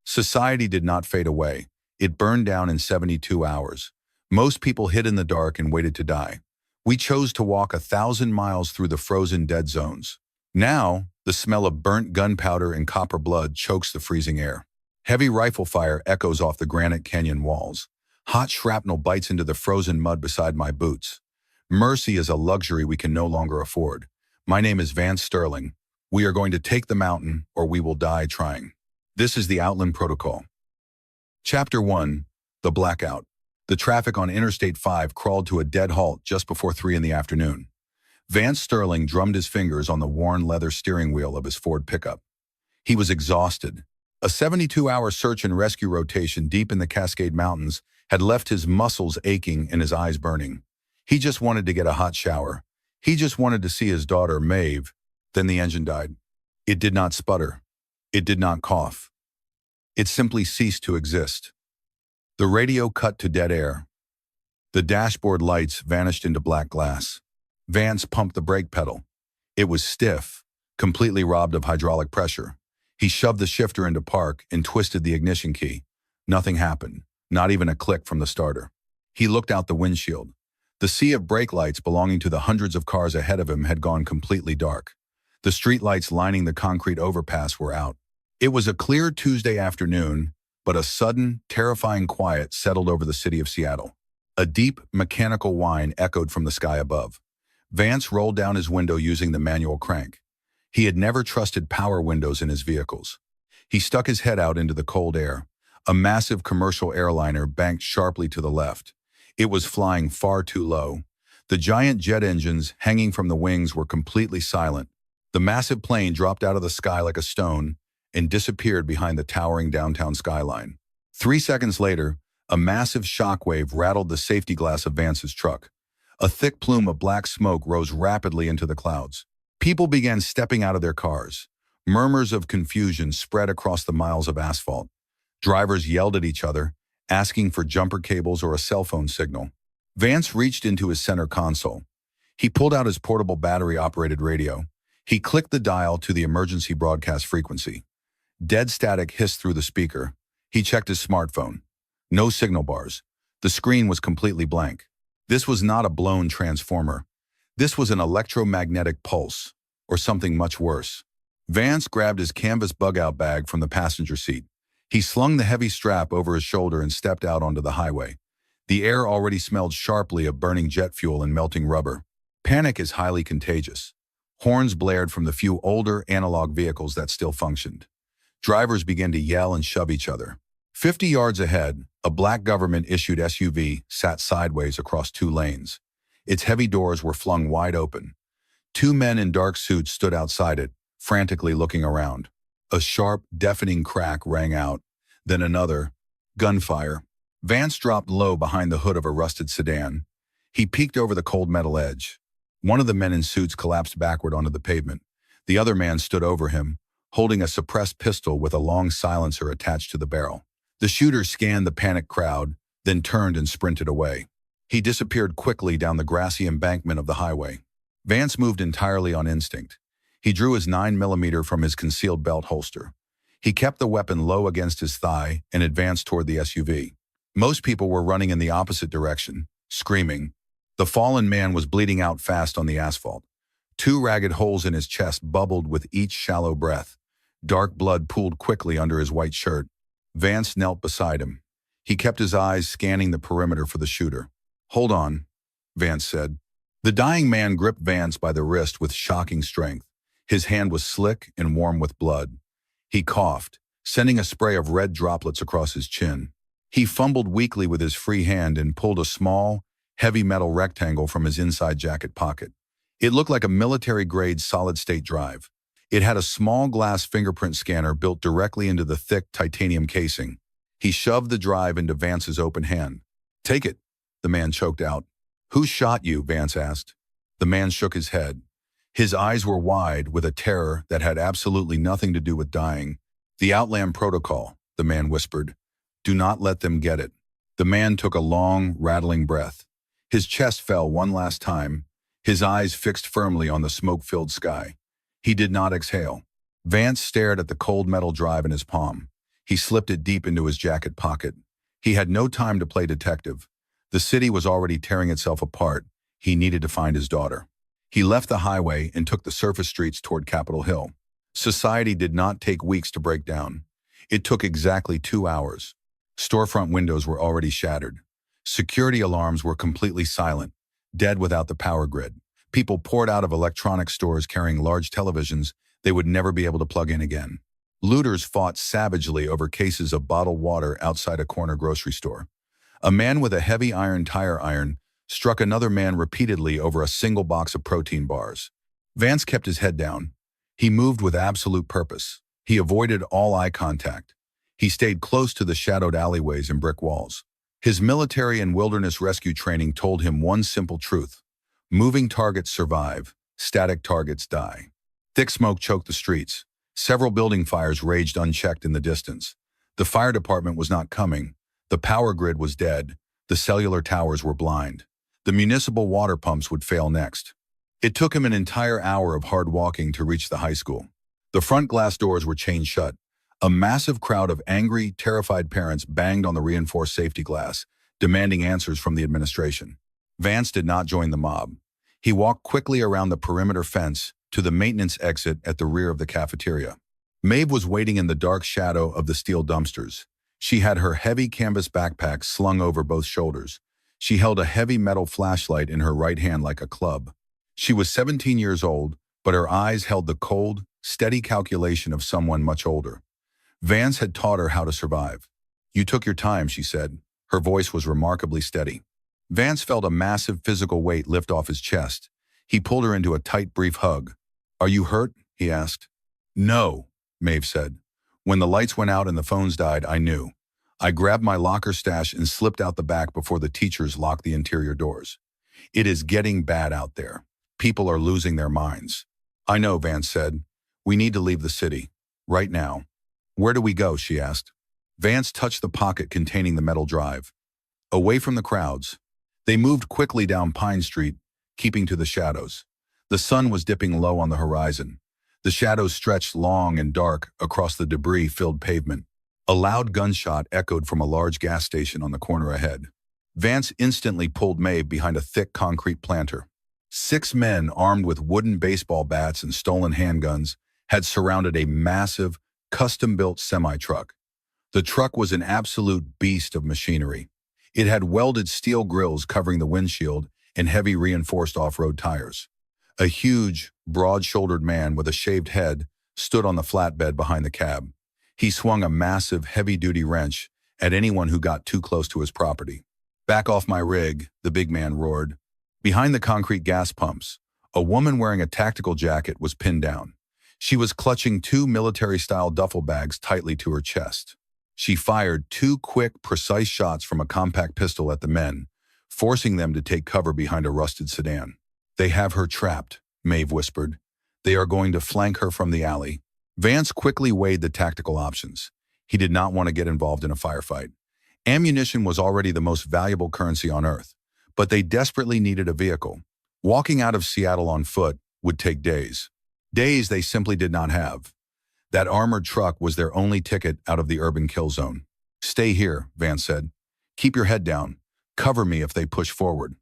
Society did not fade away. It burned down in 72 hours. Most people hid in the dark and waited to die. We chose to walk 1,000 miles through the frozen dead zones. Now, the smell of burnt gunpowder and copper blood chokes the freezing air. Heavy rifle fire echoes off the granite canyon walls. Hot shrapnel bites into the frozen mud beside my boots. Mercy is a luxury we can no longer afford. My name is Vance Sterling. We are going to take the mountain, or we will die trying. This is the Outland Protocol. Chapter 1. The Blackout. The traffic on Interstate 5 crawled to a dead halt just before 3 in the afternoon. Vance Sterling drummed his fingers on the worn leather steering wheel of his Ford pickup. He was exhausted. A 72-hour search and rescue rotation deep in the Cascade Mountains had left his muscles aching and his eyes burning. He just wanted to get a hot shower. He just wanted to see his daughter, Maeve. Then the engine died. It did not sputter. It did not cough. It simply ceased to exist. The radio cut to dead air. The dashboard lights vanished into black glass. Vance pumped the brake pedal. It was stiff, completely robbed of hydraulic pressure. He shoved the shifter into park and twisted the ignition key. Nothing happened, not even a click from the starter. He looked out the windshield. The sea of brake lights belonging to the hundreds of cars ahead of him had gone completely dark. The street lights lining the concrete overpass were out. It was a clear Tuesday afternoon, but a sudden, terrifying quiet settled over the city of Seattle. A deep, mechanical whine echoed from the sky above. Vance rolled down his window using the manual crank. He had never trusted power windows in his vehicles. He stuck his head out into the cold air. A massive commercial airliner banked sharply to the left. It was flying far too low. The giant jet engines hanging from the wings were completely silent. The massive plane dropped out of the sky like a stone and disappeared behind the towering downtown skyline. 3 seconds later, a massive shockwave rattled the safety glass of Vance's truck. A thick plume of black smoke rose rapidly into the clouds. People began stepping out of their cars. Murmurs of confusion spread across the miles of asphalt. Drivers yelled at each other, asking for jumper cables or a cell phone signal. Vance reached into his center console. He pulled out his portable battery-operated radio. He clicked the dial to the emergency broadcast frequency. Dead static hissed through the speaker. He checked his smartphone. No signal bars. The screen was completely blank. This was not a blown transformer. This was an electromagnetic pulse, or something much worse. Vance grabbed his canvas bug-out bag from the passenger seat. He slung the heavy strap over his shoulder and stepped out onto the highway. The air already smelled sharply of burning jet fuel and melting rubber. Panic is highly contagious. Horns blared from the few older analog vehicles that still functioned. Drivers began to yell and shove each other. 50 yards ahead, a black government-issued SUV sat sideways across 2 lanes. Its heavy doors were flung wide open. 2 men in dark suits stood outside it, frantically looking around. A sharp, deafening crack rang out, then another. Gunfire. Vance dropped low behind the hood of a rusted sedan. He peeked over the cold metal edge. One of the men in suits collapsed backward onto the pavement. The other man stood over him, holding a suppressed pistol with a long silencer attached to the barrel. The shooter scanned the panicked crowd, then turned and sprinted away. He disappeared quickly down the grassy embankment of the highway. Vance moved entirely on instinct. He drew his 9mm from his concealed belt holster. He kept the weapon low against his thigh and advanced toward the SUV. Most people were running in the opposite direction, screaming. The fallen man was bleeding out fast on the asphalt. 2 ragged holes in his chest bubbled with each shallow breath. Dark blood pooled quickly under his white shirt. Vance knelt beside him. He kept his eyes scanning the perimeter for the shooter. "Hold on," Vance said. The dying man gripped Vance by the wrist with shocking strength. His hand was slick and warm with blood. He coughed, sending a spray of red droplets across his chin. He fumbled weakly with his free hand and pulled a small, heavy metal rectangle from his inside jacket pocket. It looked like a military-grade solid-state drive. It had a small glass fingerprint scanner built directly into the thick titanium casing. He shoved the drive into Vance's open hand. "Take it," the man choked out. "Who shot you?" Vance asked. The man shook his head. His eyes were wide with a terror that had absolutely nothing to do with dying. "The Outland Protocol," the man whispered. "Do not let them get it." The man took a long, rattling breath. His chest fell one last time, his eyes fixed firmly on the smoke-filled sky. He did not exhale. Vance stared at the cold metal drive in his palm. He slipped it deep into his jacket pocket. He had no time to play detective. The city was already tearing itself apart. He needed to find his daughter. He left the highway and took the surface streets toward Capitol Hill. Society did not take weeks to break down. It took exactly 2 hours. Storefront windows were already shattered. Security alarms were completely silent, dead without the power grid. People poured out of electronic stores carrying large televisions they would never be able to plug in again. Looters fought savagely over cases of bottled water outside a corner grocery store. A man with a heavy iron tire iron struck another man repeatedly over a single box of protein bars. Vance kept his head down. He moved with absolute purpose. He avoided all eye contact. He stayed close to the shadowed alleyways and brick walls. His military and wilderness rescue training told him one simple truth: moving targets survive, static targets die. Thick smoke choked the streets. Several building fires raged unchecked in the distance. The fire department was not coming. The power grid was dead. The cellular towers were blind. The municipal water pumps would fail next. It took him an entire hour of hard walking to reach the high school. The front glass doors were chained shut. A massive crowd of angry, terrified parents banged on the reinforced safety glass, demanding answers from the administration. Vance did not join the mob. He walked quickly around the perimeter fence to the maintenance exit at the rear of the cafeteria. Maeve was waiting in the dark shadow of the steel dumpsters. She had her heavy canvas backpack slung over both shoulders. She held a heavy metal flashlight in her right hand like a club. She was 17 years old, but her eyes held the cold, steady calculation of someone much older. Vance had taught her how to survive. "You took your time," she said. Her voice was remarkably steady. Vance felt a massive physical weight lift off his chest. He pulled her into a tight, brief hug. "Are you hurt?" he asked. "No," Maeve said. "When the lights went out and the phones died, I knew. I grabbed my locker stash and slipped out the back before the teachers locked the interior doors. It is getting bad out there. People are losing their minds." "I know," Vance said. "We need to leave the city. Right now." "Where do we go?" she asked. Vance touched the pocket containing the metal drive. "Away from the crowds." They moved quickly down Pine Street, keeping to the shadows. The sun was dipping low on the horizon. The shadows stretched long and dark across the debris-filled pavement. A loud gunshot echoed from a large gas station on the corner ahead. Vance instantly pulled Maeve behind a thick concrete planter. 6 men armed with wooden baseball bats and stolen handguns had surrounded a massive, custom-built semi-truck. The truck was an absolute beast of machinery. It had welded steel grills covering the windshield and heavy reinforced off-road tires. A huge, broad-shouldered man with a shaved head stood on the flatbed behind the cab. He swung a massive, heavy-duty wrench at anyone who got too close to his property. "Back off my rig," the big man roared. Behind the concrete gas pumps, a woman wearing a tactical jacket was pinned down. She was clutching 2 military-style duffel bags tightly to her chest. She fired 2 quick, precise shots from a compact pistol at the men, forcing them to take cover behind a rusted sedan. "They have her trapped," Maeve whispered. "They are going to flank her from the alley." Vance quickly weighed the tactical options. He did not want to get involved in a firefight. Ammunition was already the most valuable currency on Earth, but they desperately needed a vehicle. Walking out of Seattle on foot would take days. Days they simply did not have. That armored truck was their only ticket out of the urban kill zone. "Stay here," Vance said. "Keep your head down. Cover me if they push forward."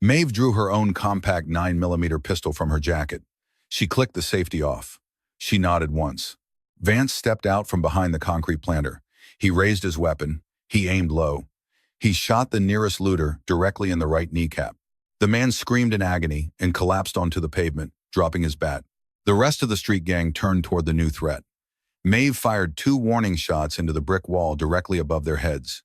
Maeve drew her own compact 9mm pistol from her jacket. She clicked the safety off. She nodded once. Vance stepped out from behind the concrete planter. He raised his weapon. He aimed low. He shot the nearest looter directly in the right kneecap. The man screamed in agony and collapsed onto the pavement, dropping his bat. The rest of the street gang turned toward the new threat. Maeve fired 2 warning shots into the brick wall directly above their heads.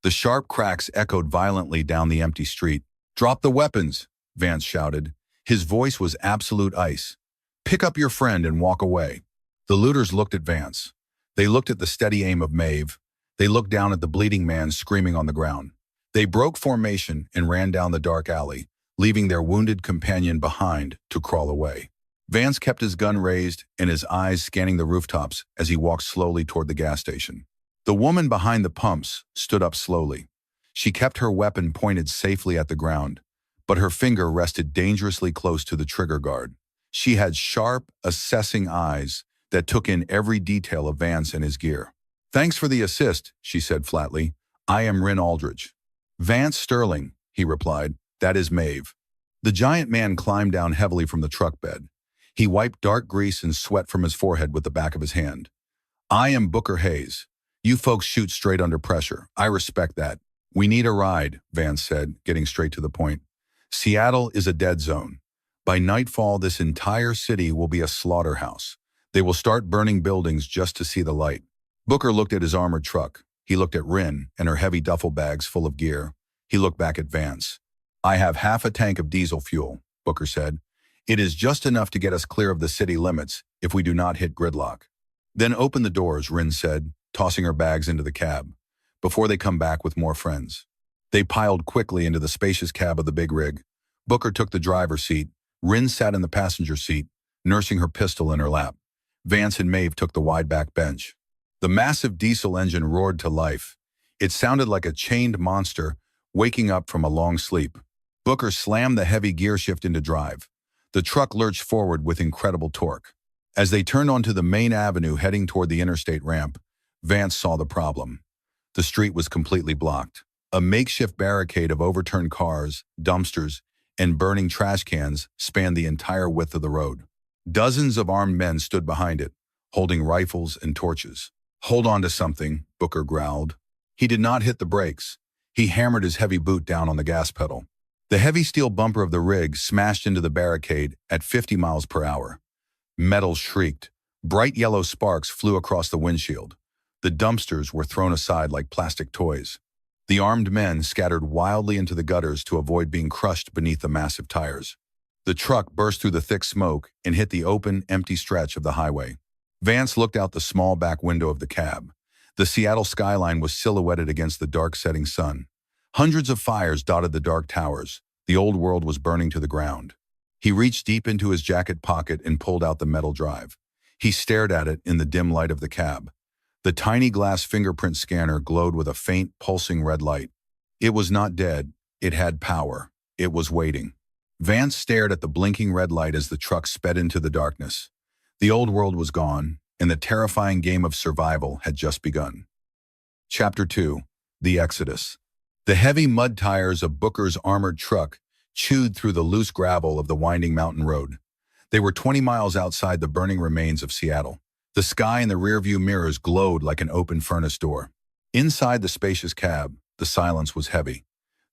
The sharp cracks echoed violently down the empty street. "Drop the weapons," Vance shouted. His voice was absolute ice. "Pick up your friend and walk away." The looters looked at Vance. They looked at the steady aim of Maeve. They looked down at the bleeding man screaming on the ground. They broke formation and ran down the dark alley, leaving their wounded companion behind to crawl away. Vance kept his gun raised and his eyes scanning the rooftops as he walked slowly toward the gas station. The woman behind the pumps stood up slowly. She kept her weapon pointed safely at the ground, but her finger rested dangerously close to the trigger guard. She had sharp, assessing eyes that took in every detail of Vance and his gear. Thanks for the assist, she said flatly. I am Rin Aldridge. Vance Sterling, he replied. That is Maeve. The giant man climbed down heavily from the truck bed. He wiped dark grease and sweat from his forehead with the back of his hand. I am Booker Hayes. You folks shoot straight under pressure. I respect that. We need a ride, Vance said, getting straight to the point. Seattle is a dead zone. By nightfall, this entire city will be a slaughterhouse. They will start burning buildings just to see the light. Booker looked at his armored truck. He looked at Rin and her heavy duffel bags full of gear. He looked back at Vance. I have half a tank of diesel fuel, Booker said. It is just enough to get us clear of the city limits if we do not hit gridlock. Then open the doors, Rin said, tossing her bags into the cab, before they come back with more friends. They piled quickly into the spacious cab of the big rig. Booker took the driver's seat. Rin sat in the passenger seat, nursing her pistol in her lap. Vance and Maeve took the wide back bench. The massive diesel engine roared to life. It sounded like a chained monster waking up from a long sleep. Booker slammed the heavy gear shift into drive. The truck lurched forward with incredible torque. As they turned onto the main avenue heading toward the interstate ramp, Vance saw the problem. The street was completely blocked. A makeshift barricade of overturned cars, dumpsters, and burning trash cans spanned the entire width of the road. Dozens of armed men stood behind it, holding rifles and torches. Hold on to something, Booker growled. He did not hit the brakes. He hammered his heavy boot down on the gas pedal. The heavy steel bumper of the rig smashed into the barricade at 50 miles per hour. Metal shrieked. Bright yellow sparks flew across the windshield. The dumpsters were thrown aside like plastic toys. The armed men scattered wildly into the gutters to avoid being crushed beneath the massive tires. The truck burst through the thick smoke and hit the open, empty stretch of the highway. Vance looked out the small back window of the cab. The Seattle skyline was silhouetted against the dark setting sun. Hundreds of fires dotted the dark towers. The old world was burning to the ground. He reached deep into his jacket pocket and pulled out the metal drive. He stared at it in the dim light of the cab. The tiny glass fingerprint scanner glowed with a faint, pulsing red light. It was not dead. It had power. It was waiting. Vance stared at the blinking red light as the truck sped into the darkness. The old world was gone, and the terrifying game of survival had just begun. Chapter 2. The Exodus. The heavy mud tires of Booker's armored truck chewed through the loose gravel of the winding mountain road. They were 20 miles outside the burning remains of Seattle. The sky in the rearview mirrors glowed like an open furnace door. Inside the spacious cab, the silence was heavy.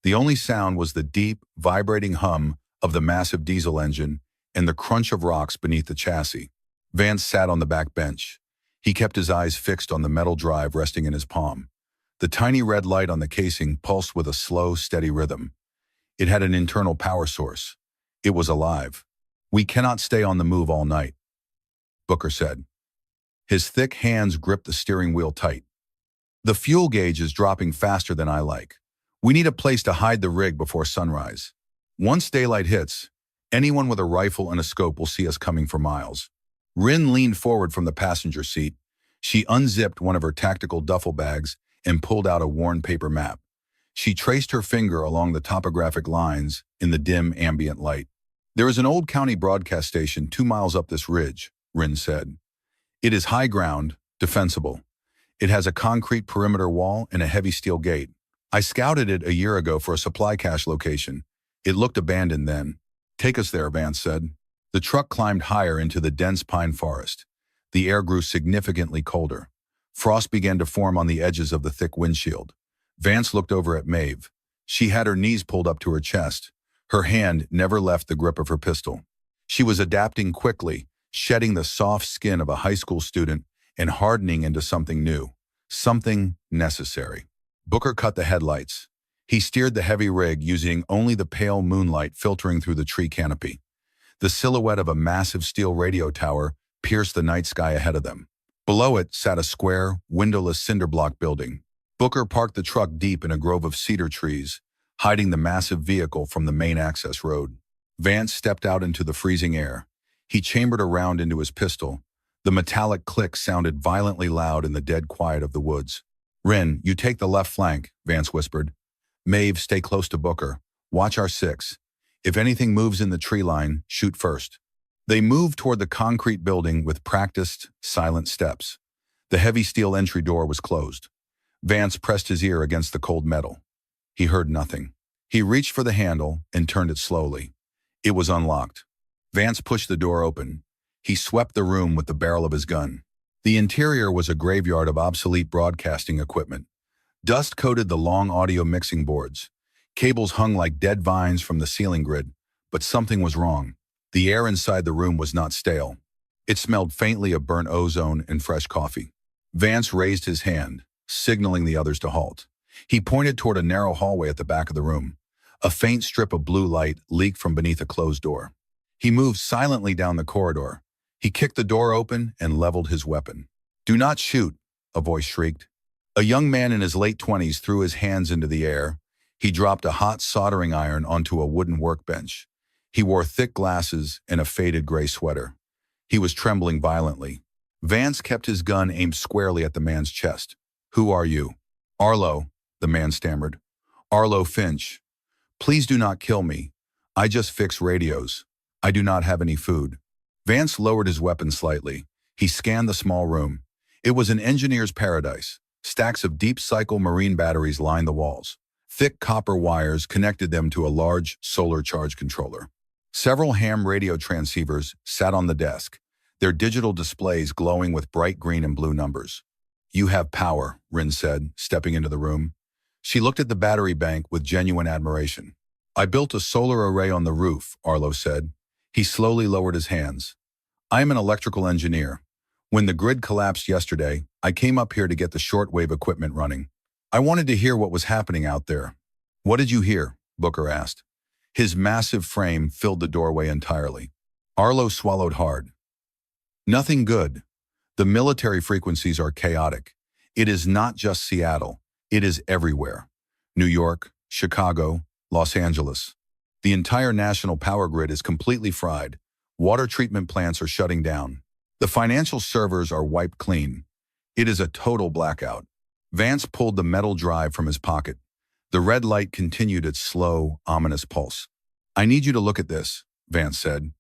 The only sound was the deep, vibrating hum of the massive diesel engine and the crunch of rocks beneath the chassis. Vance sat on the back bench. He kept his eyes fixed on the metal drive resting in his palm. The tiny red light on the casing pulsed with a slow, steady rhythm. It had an internal power source. It was alive. We cannot stay on the move all night, Booker said. His thick hands gripped the steering wheel tight. The fuel gauge is dropping faster than I like. We need a place to hide the rig before sunrise. Once daylight hits, anyone with a rifle and a scope will see us coming for miles. Rin leaned forward from the passenger seat. She unzipped one of her tactical duffel bags and pulled out a worn paper map. She traced her finger along the topographic lines in the dim ambient light. There is an old county broadcast station 2 miles up this ridge, Rin said. It is high ground, defensible. It has a concrete perimeter wall and a heavy steel gate. I scouted it a year ago for a supply cache location. It looked abandoned then. Take us there, Vance said. The truck climbed higher into the dense pine forest. The air grew significantly colder. Frost began to form on the edges of the thick windshield. Vance looked over at Maeve. She had her knees pulled up to her chest. Her hand never left the grip of her pistol. She was adapting quickly, shedding the soft skin of a high school student and hardening into something new, something necessary. Booker cut the headlights. He steered the heavy rig using only the pale moonlight filtering through the tree canopy. The silhouette of a massive steel radio tower pierced the night sky ahead of them. Below it sat a square, windowless cinder block building. Booker parked the truck deep in a grove of cedar trees, hiding the massive vehicle from the main access road. Vance stepped out into the freezing air. He chambered a round into his pistol. The metallic click sounded violently loud in the dead quiet of the woods. Rin, you take the left flank, Vance whispered. Maeve, stay close to Booker. Watch our six. If anything moves in the tree line, shoot first. They moved toward the concrete building with practiced, silent steps. The heavy steel entry door was closed. Vance pressed his ear against the cold metal. He heard nothing. He reached for the handle and turned it slowly. It was unlocked. Vance pushed the door open. He swept the room with the barrel of his gun. The interior was a graveyard of obsolete broadcasting equipment. Dust coated the long audio mixing boards. Cables hung like dead vines from the ceiling grid, but something was wrong. The air inside the room was not stale. It smelled faintly of burnt ozone and fresh coffee. Vance raised his hand, signaling the others to halt. He pointed toward a narrow hallway at the back of the room. A faint strip of blue light leaked from beneath a closed door. He moved silently down the corridor. He kicked the door open and leveled his weapon. "Do not shoot," a voice shrieked. A young man in his late 20s threw his hands into the air. He dropped a hot soldering iron onto a wooden workbench. He wore thick glasses and a faded gray sweater. He was trembling violently. Vance kept his gun aimed squarely at the man's chest. "Who are you?" "Arlo," the man stammered. "Arlo Finch. Please do not kill me. I just fix radios. I do not have any food." Vance lowered his weapon slightly. He scanned the small room. It was an engineer's paradise. Stacks of deep-cycle marine batteries lined the walls. Thick copper wires connected them to a large solar charge controller. Several ham radio transceivers sat on the desk, their digital displays glowing with bright green and blue numbers. "You have power," Rin said, stepping into the room. She looked at the battery bank with genuine admiration. "I built a solar array on the roof," Arlo said. He slowly lowered his hands. "I am an electrical engineer. When the grid collapsed yesterday, I came up here to get the shortwave equipment running. I wanted to hear what was happening out there." "What did you hear?" Booker asked. His massive frame filled the doorway entirely. Arlo swallowed hard. "Nothing good. The military frequencies are chaotic. It is not just Seattle. It is everywhere. New York, Chicago, Los Angeles. The entire national power grid is completely fried. Water treatment plants are shutting down. The financial servers are wiped clean. It is a total blackout." Vance pulled the metal drive from his pocket. The red light continued its slow, ominous pulse. "I need you to look at this," Vance said.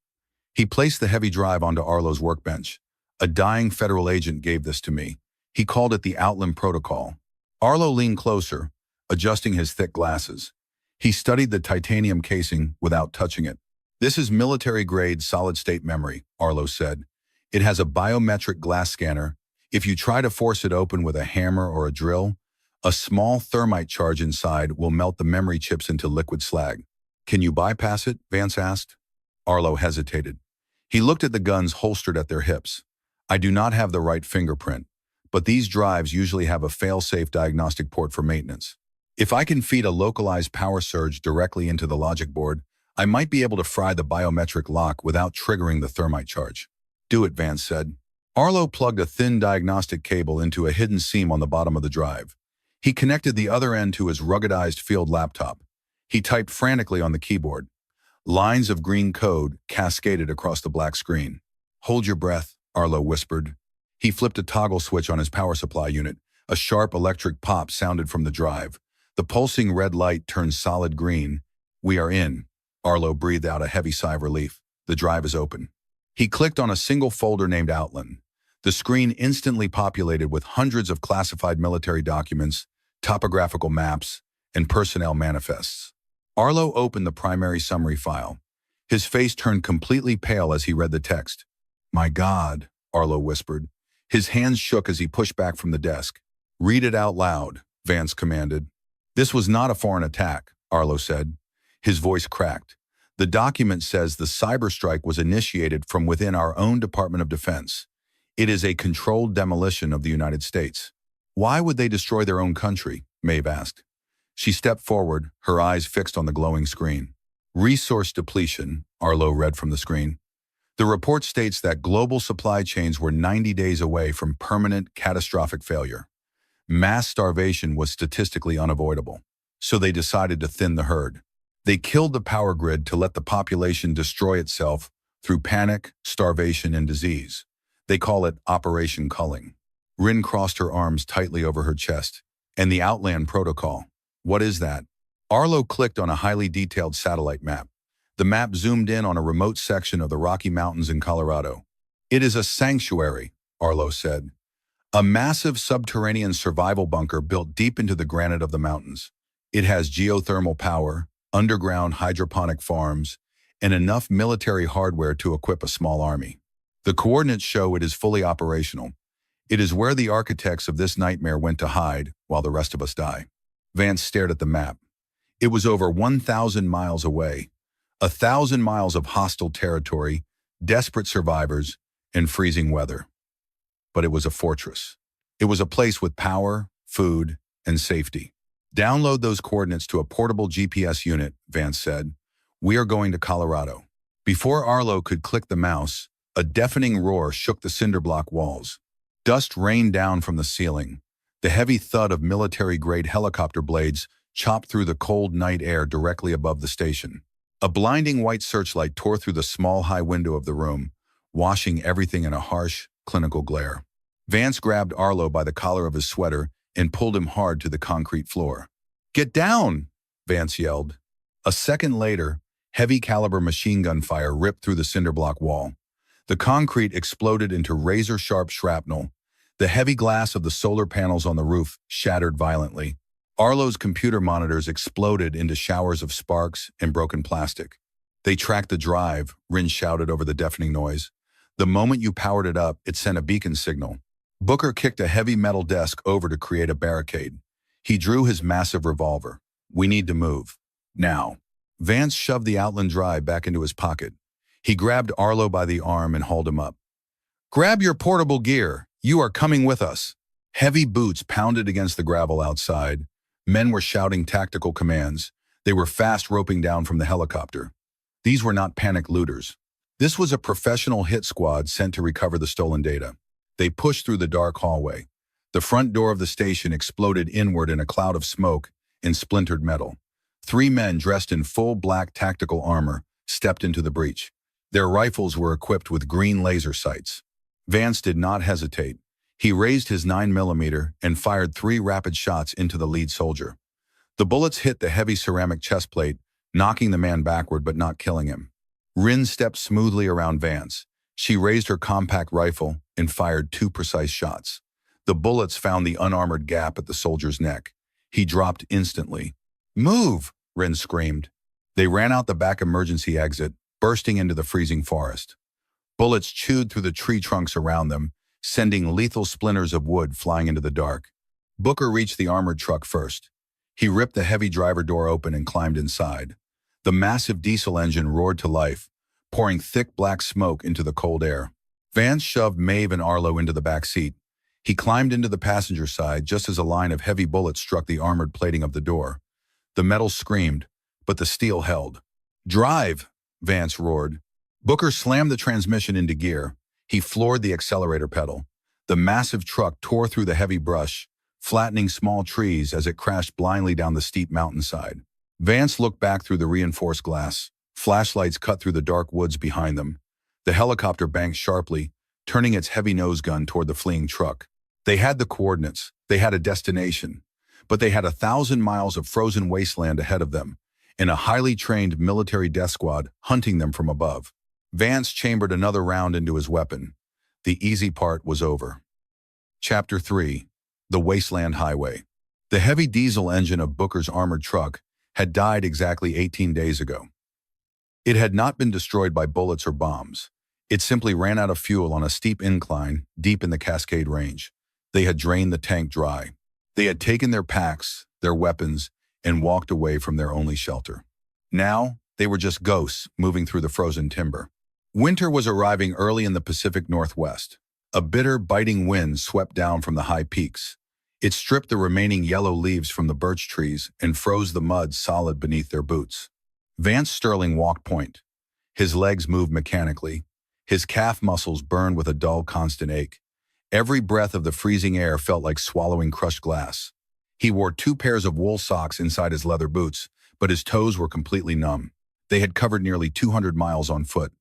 He placed the heavy drive onto Arlo's workbench. "A dying federal agent gave this to me. He called it the Outland Protocol." Arlo leaned closer, adjusting his thick glasses. He studied the titanium casing without touching it. "This is military-grade solid-state memory," Arlo said. "It has a biometric glass scanner. If you try to force it open with a hammer or a drill, a small thermite charge inside will melt the memory chips into liquid slag." "Can you bypass it?" Vance asked. Arlo hesitated. He looked at the guns holstered at their hips. "I do not have the right fingerprint, but these drives usually have a fail-safe diagnostic port for maintenance. If I can feed a localized power surge directly into the logic board, I might be able to fry the biometric lock without triggering the thermite charge." "Do it," Vance said. Arlo plugged a thin diagnostic cable into a hidden seam on the bottom of the drive. He connected the other end to his ruggedized field laptop. He typed frantically on the keyboard. Lines of green code cascaded across the black screen. "Hold your breath," Arlo whispered. He flipped a toggle switch on his power supply unit. A sharp electric pop sounded from the drive. The pulsing red light turned solid green. "We are in." Arlo breathed out a heavy sigh of relief. "The drive is open." He clicked on a single folder named Outland. The screen instantly populated with hundreds of classified military documents, topographical maps, and personnel manifests. Arlo opened the primary summary file. His face turned completely pale as he read the text. "My God," Arlo whispered. His hands shook as he pushed back from the desk. "Read it out loud," Vance commanded. "This was not a foreign attack," Arlo said. His voice cracked. "The document says the cyber strike was initiated from within our own Department of Defense. It is a controlled demolition of the United States." "Why would they destroy their own country?" Maeve asked. She stepped forward, her eyes fixed on the glowing screen. "Resource depletion," Arlo read from the screen. "The report states that global supply chains were 90 days away from permanent, catastrophic failure. Mass starvation was statistically unavoidable, so they decided to thin the herd. They killed the power grid to let the population destroy itself through panic, starvation, and disease. They call it Operation Culling." Rin crossed her arms tightly over her chest. "And the Outland Protocol. What is that?" Arlo clicked on a highly detailed satellite map. The map zoomed in on a remote section of the Rocky Mountains in Colorado. "It is a sanctuary," Arlo said. A massive subterranean survival bunker built deep into the granite of the mountains. It has geothermal power, underground hydroponic farms, and enough military hardware to equip a small army. The coordinates show it is fully operational. It is where the architects of this nightmare went to hide while the rest of us die. Vance stared at the map. It was over 1,000 miles away. 1,000 miles of hostile territory, desperate survivors, and freezing weather. But it was a fortress. It was a place with power, food, and safety. Download those coordinates to a portable GPS unit, Vance said. We are going to Colorado. Before Arlo could click the mouse, a deafening roar shook the cinderblock walls. Dust rained down from the ceiling. The heavy thud of military-grade helicopter blades chopped through the cold night air directly above the station. A blinding white searchlight tore through the small high window of the room, washing everything in a harsh, clinical glare. Vance grabbed Arlo by the collar of his sweater and pulled him hard to the concrete floor. "Get down!" Vance yelled. A second later, heavy-caliber machine gun fire ripped through the cinderblock wall. The concrete exploded into razor-sharp shrapnel. The heavy glass of the solar panels on the roof shattered violently. Arlo's computer monitors exploded into showers of sparks and broken plastic. "They tracked the drive," Rin shouted over the deafening noise. "The moment you powered it up, it sent a beacon signal." Booker kicked a heavy metal desk over to create a barricade. He drew his massive revolver. "We need to move. Now." Vance shoved the Outland drive back into his pocket. He grabbed Arlo by the arm and hauled him up. "Grab your portable gear. You are coming with us." Heavy boots pounded against the gravel outside. Men were shouting tactical commands. They were fast roping down from the helicopter. These were not panicked looters. This was a professional hit squad sent to recover the stolen data. They pushed through the dark hallway. The front door of the station exploded inward in a cloud of smoke and splintered metal. 3 men dressed in full black tactical armor stepped into the breach. Their rifles were equipped with green laser sights. Vance did not hesitate. He raised his 9mm and fired 3 rapid shots into the lead soldier. The bullets hit the heavy ceramic chest plate, knocking the man backward but not killing him. Rin stepped smoothly around Vance. She raised her compact rifle and fired 2 precise shots. The bullets found the unarmored gap at the soldier's neck. He dropped instantly. "Move!" Rin screamed. They ran out the back emergency exit, bursting into the freezing forest. Bullets chewed through the tree trunks around them, sending lethal splinters of wood flying into the dark. Booker reached the armored truck first. He ripped the heavy driver door open and climbed inside. The massive diesel engine roared to life, pouring thick black smoke into the cold air. Vance shoved Maeve and Arlo into the back seat. He climbed into the passenger side just as a line of heavy bullets struck the armored plating of the door. The metal screamed, but the steel held. "Drive!" Vance roared. Booker slammed the transmission into gear. He floored the accelerator pedal. The massive truck tore through the heavy brush, flattening small trees as it crashed blindly down the steep mountainside. Vance looked back through the reinforced glass. Flashlights cut through the dark woods behind them. The helicopter banked sharply, turning its heavy nose gun toward the fleeing truck. They had the coordinates. They had a destination. But they had 1,000 miles of frozen wasteland ahead of them, and a highly trained military death squad hunting them from above. Vance chambered another round into his weapon. The easy part was over. Chapter 3. The Wasteland Highway. The heavy diesel engine of Booker's armored truck had died exactly 18 days ago. It had not been destroyed by bullets or bombs. It simply ran out of fuel on a steep incline deep in the Cascade Range. They had drained the tank dry. They had taken their packs, their weapons, and walked away from their only shelter. Now, they were just ghosts moving through the frozen timber. Winter was arriving early in the Pacific Northwest. A bitter, biting wind swept down from the high peaks. It stripped the remaining yellow leaves from the birch trees and froze the mud solid beneath their boots. Vance Sterling walked point. His legs moved mechanically. His calf muscles burned with a dull, constant ache. Every breath of the freezing air felt like swallowing crushed glass. He wore 2 pairs of wool socks inside his leather boots, but his toes were completely numb. They had covered nearly 200 miles on foot.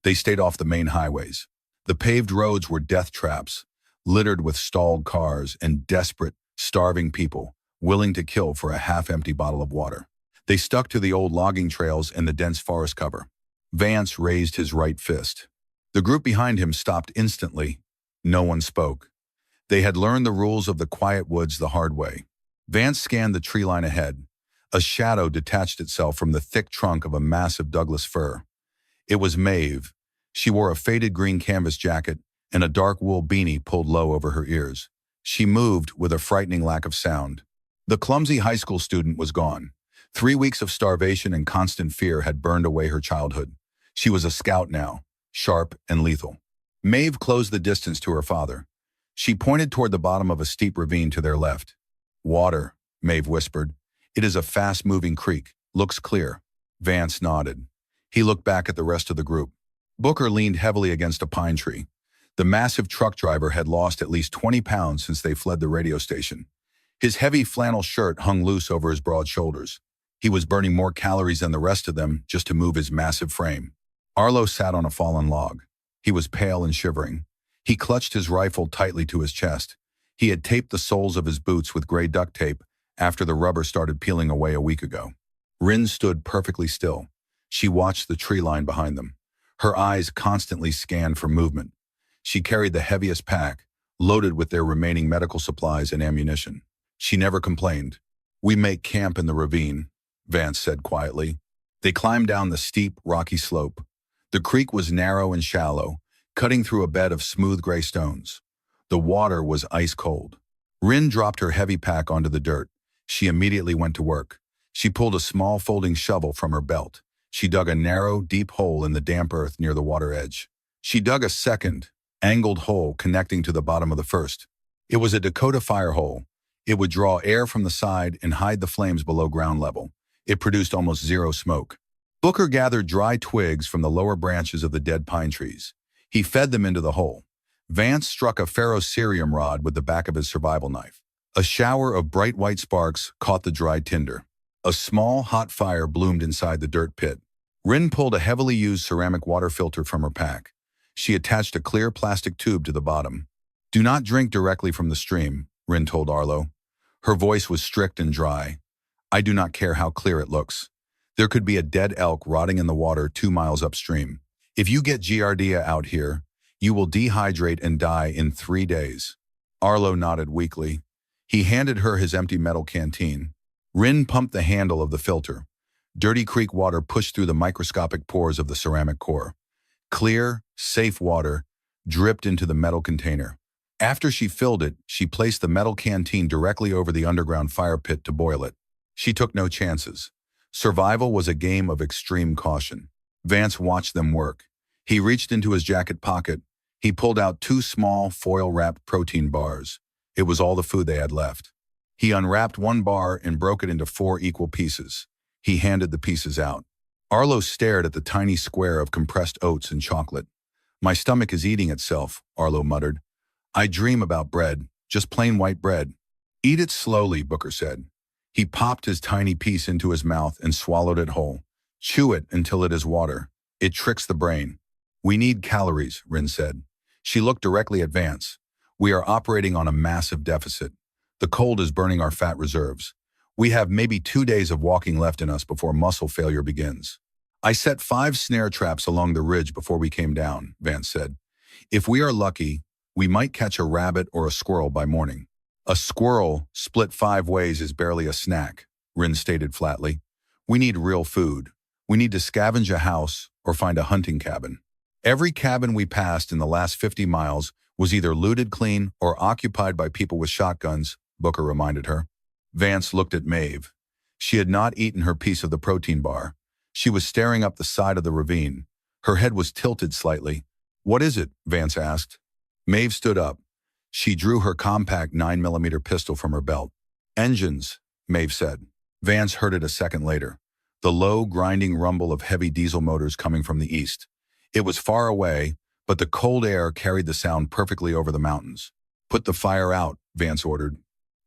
They stayed off the main highways. The paved roads were death traps, littered with stalled cars and desperate, starving people willing to kill for a half-empty bottle of water. They stuck to the old logging trails and the dense forest cover. Vance raised his right fist. The group behind him stopped instantly. No one spoke. They had learned the rules of the quiet woods the hard way. Vance scanned the tree line ahead. A shadow detached itself from the thick trunk of a massive Douglas fir. It was Maeve. She wore a faded green canvas jacket and a dark wool beanie pulled low over her ears. She moved with a frightening lack of sound. The clumsy high school student was gone. 3 weeks of starvation and constant fear had burned away her childhood. She was a scout now, sharp and lethal. Maeve closed the distance to her father. She pointed toward the bottom of a steep ravine to their left. Water, Maeve whispered. It is a fast-moving creek. Looks clear. Vance nodded. He looked back at the rest of the group. Booker leaned heavily against a pine tree. The massive truck driver had lost at least 20 pounds since they fled the radio station. His heavy flannel shirt hung loose over his broad shoulders. He was burning more calories than the rest of them just to move his massive frame. Arlo sat on a fallen log. He was pale and shivering. He clutched his rifle tightly to his chest. He had taped the soles of his boots with gray duct tape after the rubber started peeling away a week ago. Rin stood perfectly still. She watched the tree line behind them. Her eyes constantly scanned for movement. She carried the heaviest pack, loaded with their remaining medical supplies and ammunition. She never complained. "We make camp in the ravine," Vance said quietly. They climbed down the steep, rocky slope. The creek was narrow and shallow, cutting through a bed of smooth gray stones. The water was ice cold. Rin dropped her heavy pack onto the dirt. She immediately went to work. She pulled a small folding shovel from her belt. She dug a narrow, deep hole in the damp earth near the water edge. She dug a second, angled hole connecting to the bottom of the first. It was a Dakota fire hole. It would draw air from the side and hide the flames below ground level. It produced almost zero smoke. Booker gathered dry twigs from the lower branches of the dead pine trees. He fed them into the hole. Vance struck a ferrocerium rod with the back of his survival knife. A shower of bright white sparks caught the dry tinder. A small, hot fire bloomed inside the dirt pit. Rin pulled a heavily used ceramic water filter from her pack. She attached a clear plastic tube to the bottom. "Do not drink directly from the stream," Rin told Arlo. Her voice was strict and dry. "I do not care how clear it looks. There could be a dead elk rotting in the water 2 miles upstream. If you get Giardia out here, you will dehydrate and die in 3 days." Arlo nodded weakly. He handed her his empty metal canteen. Rin pumped the handle of the filter. Dirty creek water pushed through the microscopic pores of the ceramic core. Clear, safe water dripped into the metal container. After she filled it, she placed the metal canteen directly over the underground fire pit to boil it. She took no chances. Survival was a game of extreme caution. Vance watched them work. He reached into his jacket pocket. He pulled out 2 small, foil-wrapped protein bars. It was all the food they had left. He unwrapped 1 bar and broke it into 4 equal pieces. He handed the pieces out. Arlo stared at the tiny square of compressed oats and chocolate. "My stomach is eating itself," Arlo muttered. "I dream about bread, just plain white bread." "Eat it slowly," Booker said. He popped his tiny piece into his mouth and swallowed it whole. "Chew it until it is water. It tricks the brain." "We need calories," Rin said. She looked directly at Vance. "We are operating on a massive deficit. The cold is burning our fat reserves. We have maybe 2 days of walking left in us before muscle failure begins." "I set 5 snare traps along the ridge before we came down," Vance said. "If we are lucky, we might catch a rabbit or a squirrel by morning." "A squirrel split 5 ways is barely a snack," Rin stated flatly. "We need real food. We need to scavenge a house or find a hunting cabin." "Every cabin we passed in the last 50 miles was either looted clean or occupied by people with shotguns," Booker reminded her. Vance looked at Maeve. She had not eaten her piece of the protein bar. She was staring up the side of the ravine. Her head was tilted slightly. "What is it?" Vance asked. Maeve stood up. She drew her compact 9mm pistol from her belt. "Engines," Maeve said. Vance heard it a second later. The low, grinding rumble of heavy diesel motors coming from the east. It was far away, but the cold air carried the sound perfectly over the mountains. "Put the fire out," Vance ordered.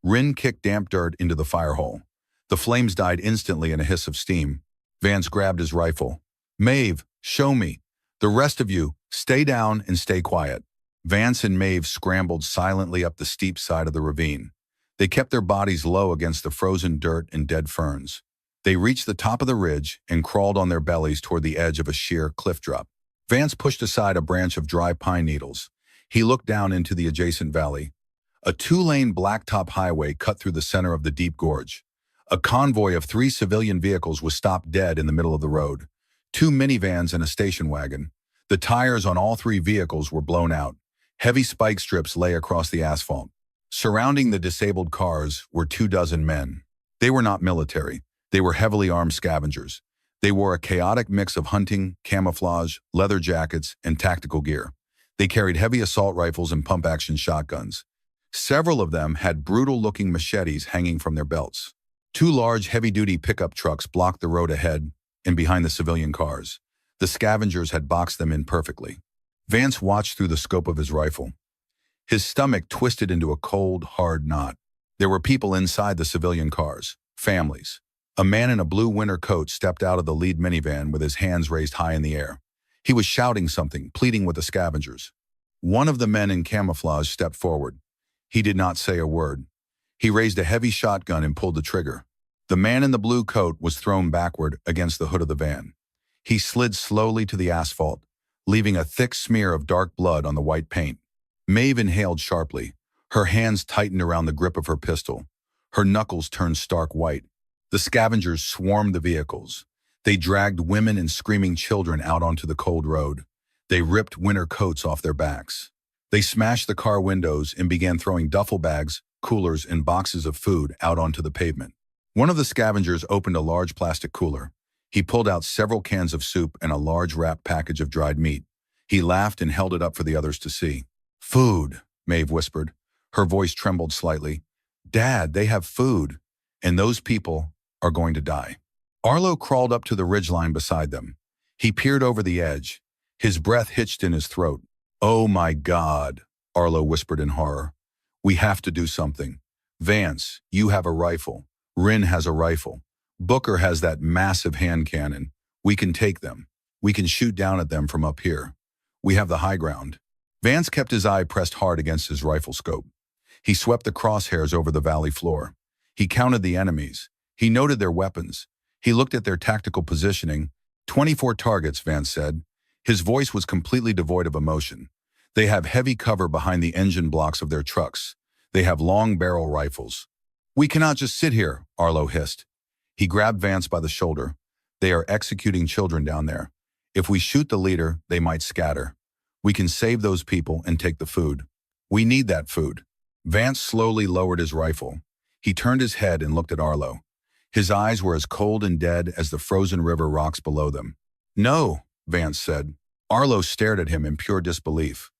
Rin kicked damp dirt into the fire hole. The flames died instantly in a hiss of steam. Vance grabbed his rifle. "Maeve, show me. The rest of you, stay down and stay quiet." Vance and Maeve scrambled silently up the steep side of the ravine. They kept their bodies low against the frozen dirt and dead ferns. They reached the top of the ridge and crawled on their bellies toward the edge of a sheer cliff drop. Vance pushed aside a branch of dry pine needles. He looked down into the adjacent valley. A two-lane blacktop highway cut through the center of the deep gorge. A convoy of 3 civilian vehicles was stopped dead in the middle of the road. 2 minivans and a station wagon. The tires on all 3 vehicles were blown out. Heavy spike strips lay across the asphalt. Surrounding the disabled cars were 24 men. They were not military. They were heavily armed scavengers. They wore a chaotic mix of hunting, camouflage, leather jackets, and tactical gear. They carried heavy assault rifles and pump-action shotguns. Several of them had brutal-looking machetes hanging from their belts. 2 large, heavy-duty pickup trucks blocked the road ahead and behind the civilian cars. The scavengers had boxed them in perfectly. Vance watched through the scope of his rifle. His stomach twisted into a cold, hard knot. There were people inside the civilian cars, families. A man in a blue winter coat stepped out of the lead minivan with his hands raised high in the air. He was shouting something, pleading with the scavengers. One of the men in camouflage stepped forward. He did not say a word. He raised a heavy shotgun and pulled the trigger. The man in the blue coat was thrown backward against the hood of the van. He slid slowly to the asphalt, leaving a thick smear of dark blood on the white paint. Maeve inhaled sharply. Her hands tightened around the grip of her pistol. Her knuckles turned stark white. The scavengers swarmed the vehicles. They dragged women and screaming children out onto the cold road. They ripped winter coats off their backs. They smashed the car windows and began throwing duffel bags, coolers, and boxes of food out onto the pavement. One of the scavengers opened a large plastic cooler. He pulled out several cans of soup and a large wrapped package of dried meat. He laughed and held it up for the others to see. "Food," Maeve whispered. Her voice trembled slightly. "Dad, they have food, and those people are going to die." Arlo crawled up to the ridgeline beside them. He peered over the edge. His breath hitched in his throat. "Oh my God," Arlo whispered in horror. "We have to do something. Vance, you have a rifle. Rin has a rifle. Booker has that massive hand cannon. We can take them. We can shoot down at them from up here. We have the high ground." Vance kept his eye pressed hard against his rifle scope. He swept the crosshairs over the valley floor. He counted the enemies. He noted their weapons. He looked at their tactical positioning. 24 targets, Vance said. His voice was completely devoid of emotion. They have heavy cover behind the engine blocks of their trucks. They have long barrel rifles. "We cannot just sit here," Arlo hissed. He grabbed Vance by the shoulder. "They are executing children down there. If we shoot the leader, they might scatter. We can save those people and take the food. We need that food." Vance slowly lowered his rifle. He turned his head and looked at Arlo. His eyes were as cold and dead as the frozen river rocks below them. "No," Vance said. Arlo stared at him in pure disbelief.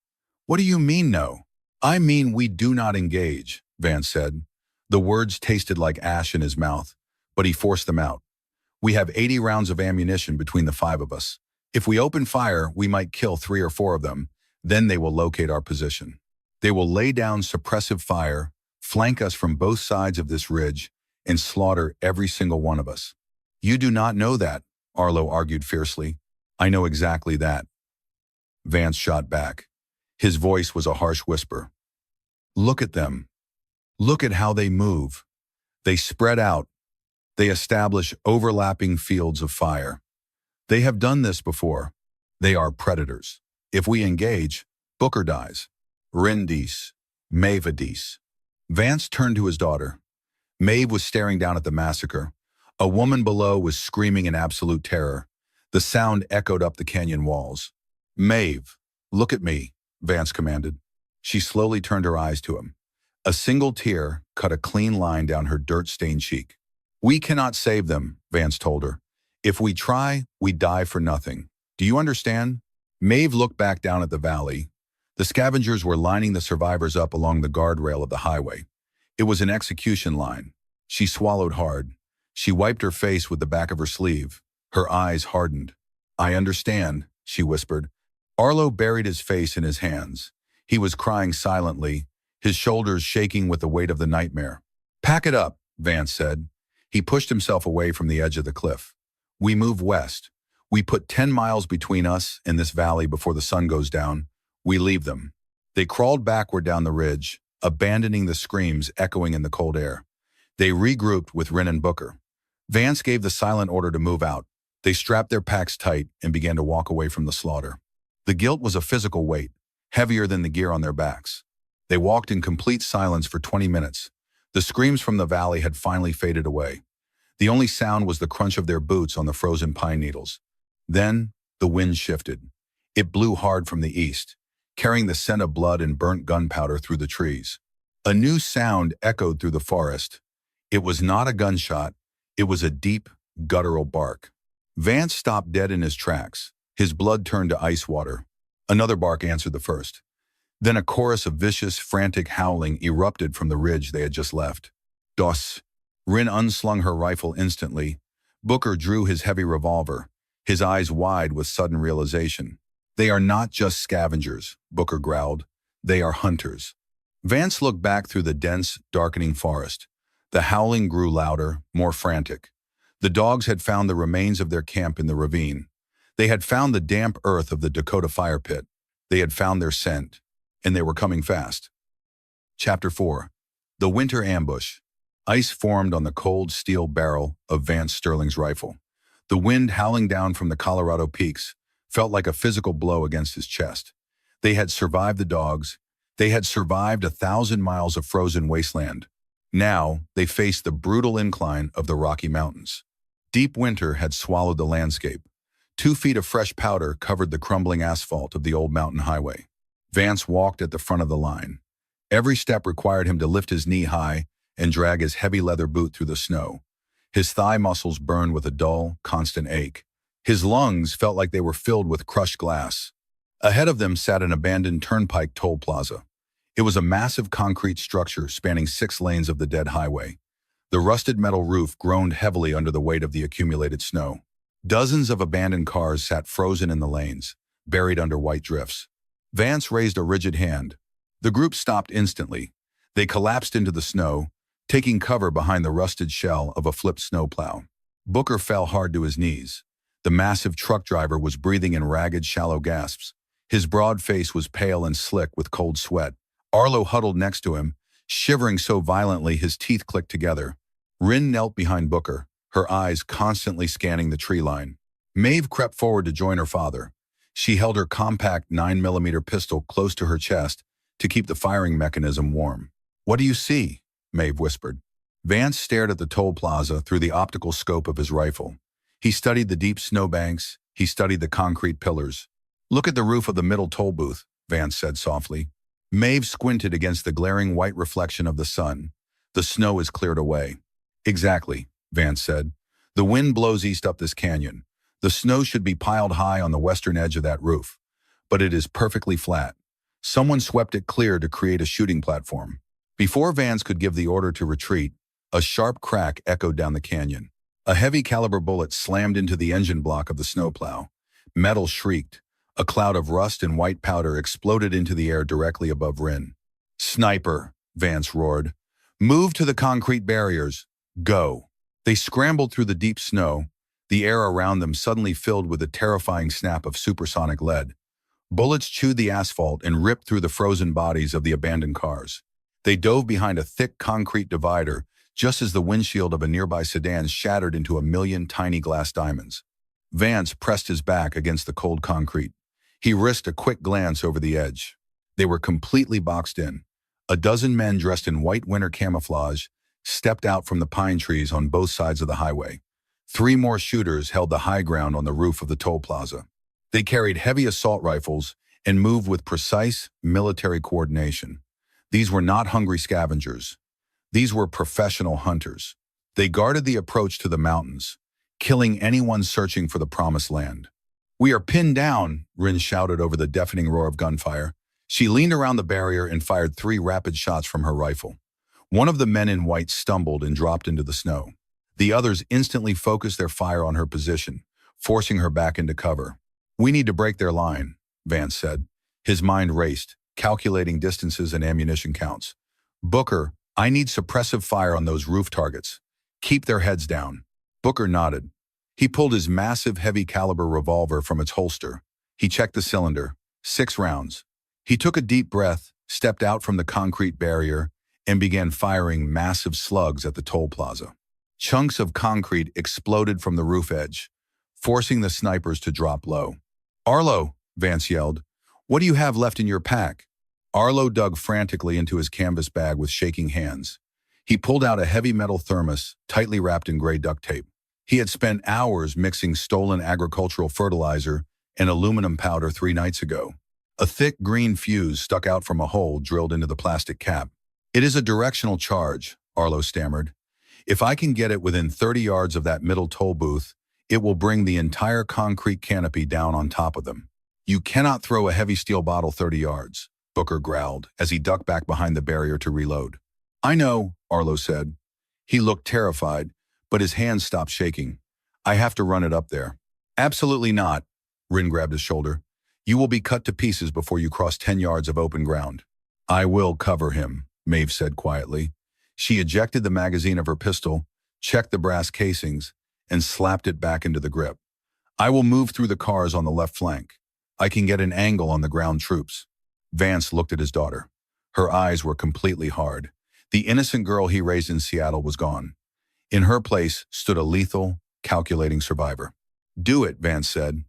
"What do you mean, no?" "I mean we do not engage," Vance said. The words tasted like ash in his mouth, but he forced them out. "We have 80 rounds of ammunition between the 5 of us. If we open fire, we might kill 3 or 4 of them. Then they will locate our position. They will lay down suppressive fire, flank us from both sides of this ridge, and slaughter every single one of us." "You do not know that," Arlo argued fiercely. "I know exactly that." Vance shot back. His voice was a harsh whisper. "Look at them. Look at how they move. They spread out. They establish overlapping fields of fire. They have done this before. They are predators. If we engage, Booker dies. Rin dies. Maeve dies." Vance turned to his daughter. Maeve was staring down at the massacre. A woman below was screaming in absolute terror. The sound echoed up the canyon walls. "Maeve, look at me," Vance commanded. She slowly turned her eyes to him. A single tear cut a clean line down her dirt-stained cheek. "We cannot save them," Vance told her. "If we try, we die for nothing. Do you understand?" Maeve looked back down at the valley. The scavengers were lining the survivors up along the guardrail of the highway. It was an execution line. She swallowed hard. She wiped her face with the back of her sleeve. Her eyes hardened. "I understand," she whispered. Arlo buried his face in his hands. He was crying silently, his shoulders shaking with the weight of the nightmare. "Pack it up," Vance said. He pushed himself away from the edge of the cliff. "We move west. We put 10 miles between us and this valley before the sun goes down. We leave them." They crawled backward down the ridge, abandoning the screams echoing in the cold air. They regrouped with Rin and Booker. Vance gave the silent order to move out. They strapped their packs tight and began to walk away from the slaughter. The guilt was a physical weight, heavier than the gear on their backs. They walked in complete silence for 20 minutes. The screams from the valley had finally faded away. The only sound was the crunch of their boots on the frozen pine needles. Then, the wind shifted. It blew hard from the east, carrying the scent of blood and burnt gunpowder through the trees. A new sound echoed through the forest. It was not a gunshot. It was a deep, guttural bark. Vance stopped dead in his tracks. His blood turned to ice water. Another bark answered the first. Then a chorus of vicious, frantic howling erupted from the ridge they had just left. Dos. Rin unslung her rifle instantly. Booker drew his heavy revolver, his eyes wide with sudden realization. They are not just scavengers, Booker growled. They are hunters. Vance looked back through the dense, darkening forest. The howling grew louder, more frantic. The dogs had found the remains of their camp in the ravine. They had found the damp earth of the Dakota fire pit. They had found their scent, and they were coming fast. Chapter 4. The Winter Ambush. Ice formed on the cold steel barrel of Vance Sterling's rifle. The wind howling down from the Colorado peaks felt like a physical blow against his chest. They had survived the dogs. They had survived 1,000 miles of frozen wasteland. Now, they faced the brutal incline of the Rocky Mountains. Deep winter had swallowed the landscape. 2 feet of fresh powder covered the crumbling asphalt of the old mountain highway. Vance walked at the front of the line. Every step required him to lift his knee high and drag his heavy leather boot through the snow. His thigh muscles burned with a dull, constant ache. His lungs felt like they were filled with crushed glass. Ahead of them sat an abandoned turnpike toll plaza. It was a massive concrete structure spanning 6 lanes of the dead highway. The rusted metal roof groaned heavily under the weight of the accumulated snow. Dozens of abandoned cars sat frozen in the lanes, buried under white drifts. Vance raised a rigid hand. The group stopped instantly. They collapsed into the snow, taking cover behind the rusted shell of a flipped snowplow. Booker fell hard to his knees. The massive truck driver was breathing in ragged, shallow gasps. His broad face was pale and slick with cold sweat. Arlo huddled next to him, shivering so violently his teeth clicked together. Rin knelt behind Booker, her eyes constantly scanning the tree line. Maeve crept forward to join her father. She held her compact 9mm pistol close to her chest to keep the firing mechanism warm. "What do you see?" Maeve whispered. Vance stared at the toll plaza through the optical scope of his rifle. He studied the deep snowbanks. He studied the concrete pillars. "Look at the roof of the middle toll booth," Vance said softly. Maeve squinted against the glaring white reflection of the sun. "The snow is cleared away." "Exactly," Vance said. "The wind blows east up this canyon. The snow should be piled high on the western edge of that roof. But it is perfectly flat. Someone swept it clear to create a shooting platform." Before Vance could give the order to retreat, a sharp crack echoed down the canyon. A heavy caliber bullet slammed into the engine block of the snowplow. Metal shrieked. A cloud of rust and white powder exploded into the air directly above Rin. "Sniper," Vance roared. "Move to the concrete barriers. Go." They scrambled through the deep snow, the air around them suddenly filled with a terrifying snap of supersonic lead. Bullets chewed the asphalt and ripped through the frozen bodies of the abandoned cars. They dove behind a thick concrete divider just as the windshield of a nearby sedan shattered into a million tiny glass diamonds. Vance pressed his back against the cold concrete. He risked a quick glance over the edge. They were completely boxed in. A dozen men dressed in white winter camouflage stepped out from the pine trees on both sides of the highway. 3 more shooters held the high ground on the roof of the toll plaza. They carried heavy assault rifles and moved with precise military coordination. These were not hungry scavengers. These were professional hunters. They guarded the approach to the mountains, killing anyone searching for the promised land. "We are pinned down," Rin shouted over the deafening roar of gunfire. She leaned around the barrier and fired 3 rapid shots from her rifle. One of the men in white stumbled and dropped into the snow. The others instantly focused their fire on her position, forcing her back into cover. "We need to break their line," Vance said. His mind raced, calculating distances and ammunition counts. "Booker, I need suppressive fire on those roof targets. Keep their heads down." Booker nodded. He pulled his massive heavy-caliber revolver from its holster. He checked the cylinder. 6 rounds. He took a deep breath, stepped out from the concrete barrier, and began firing massive slugs at the toll plaza. Chunks of concrete exploded from the roof edge, forcing the snipers to drop low. "Arlo," Vance yelled, "what do you have left in your pack?" Arlo dug frantically into his canvas bag with shaking hands. He pulled out a heavy metal thermos, tightly wrapped in gray duct tape. He had spent hours mixing stolen agricultural fertilizer and aluminum powder 3 nights ago. A thick green fuse stuck out from a hole drilled into the plastic cap. "It is a directional charge," Arlo stammered. "If I can get it within 30 yards of that middle toll booth, it will bring the entire concrete canopy down on top of them." "You cannot throw a heavy steel bottle 30 yards, Booker growled as he ducked back behind the barrier to reload. "I know," Arlo said. He looked terrified, but his hands stopped shaking. "I have to run it up there." "Absolutely not." Rin grabbed his shoulder. "You will be cut to pieces before you cross 10 yards of open ground." "I will cover him," Maeve said quietly. She ejected the magazine of her pistol, checked the brass casings, and slapped it back into the grip. "I will move through the cars on the left flank. I can get an angle on the ground troops." Vance looked at his daughter. Her eyes were completely hard. The innocent girl he raised in Seattle was gone. In her place stood a lethal, calculating survivor. "Do it," Vance said.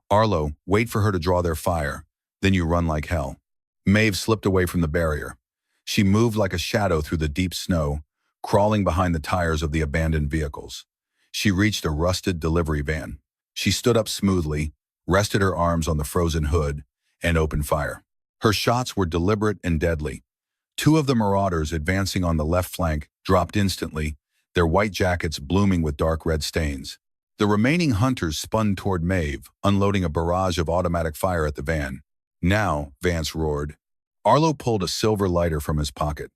"Arlo, wait for her to draw their fire. Then you run like hell." Maeve slipped away from the barrier. She moved like a shadow through the deep snow, crawling behind the tires of the abandoned vehicles. She reached a rusted delivery van. She stood up smoothly, rested her arms on the frozen hood, and opened fire. Her shots were deliberate and deadly. 2 of the marauders advancing on the left flank dropped instantly, their white jackets blooming with dark red stains. The remaining hunters spun toward Maeve, unloading a barrage of automatic fire at the van. "Now," Vance roared. Arlo pulled a silver lighter from his pocket.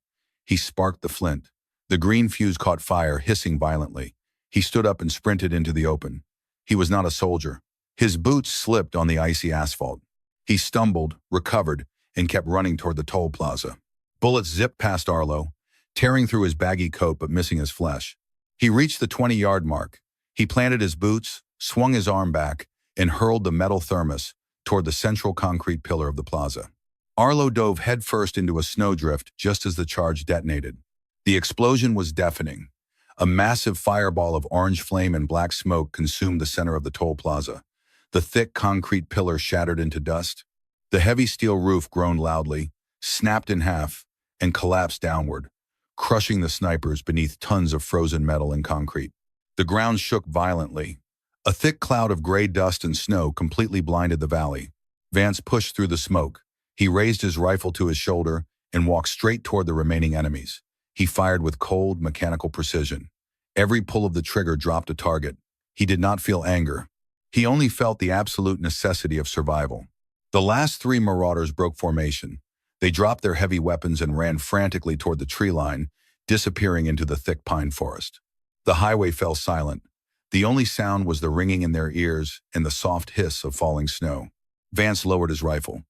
He sparked the flint. The green fuse caught fire, hissing violently. He stood up and sprinted into the open. He was not a soldier. His boots slipped on the icy asphalt. He stumbled, recovered, and kept running toward the toll plaza. Bullets zipped past Arlo, tearing through his baggy coat but missing his flesh. He reached the 20-yard mark. He planted his boots, swung his arm back, and hurled the metal thermos toward the central concrete pillar of the plaza. Arlo dove headfirst into a snowdrift just as the charge detonated. The explosion was deafening. A massive fireball of orange flame and black smoke consumed the center of the toll plaza. The thick concrete pillar shattered into dust. The heavy steel roof groaned loudly, snapped in half, and collapsed downward, crushing the snipers beneath tons of frozen metal and concrete. The ground shook violently. A thick cloud of gray dust and snow completely blinded the valley. Vance pushed through the smoke. He raised his rifle to his shoulder and walked straight toward the remaining enemies. He fired with cold, mechanical precision. Every pull of the trigger dropped a target. He did not feel anger. He only felt the absolute necessity of survival. The last 3 marauders broke formation. They dropped their heavy weapons and ran frantically toward the tree line, disappearing into the thick pine forest. The highway fell silent. The only sound was the ringing in their ears and the soft hiss of falling snow. Vance lowered his rifle.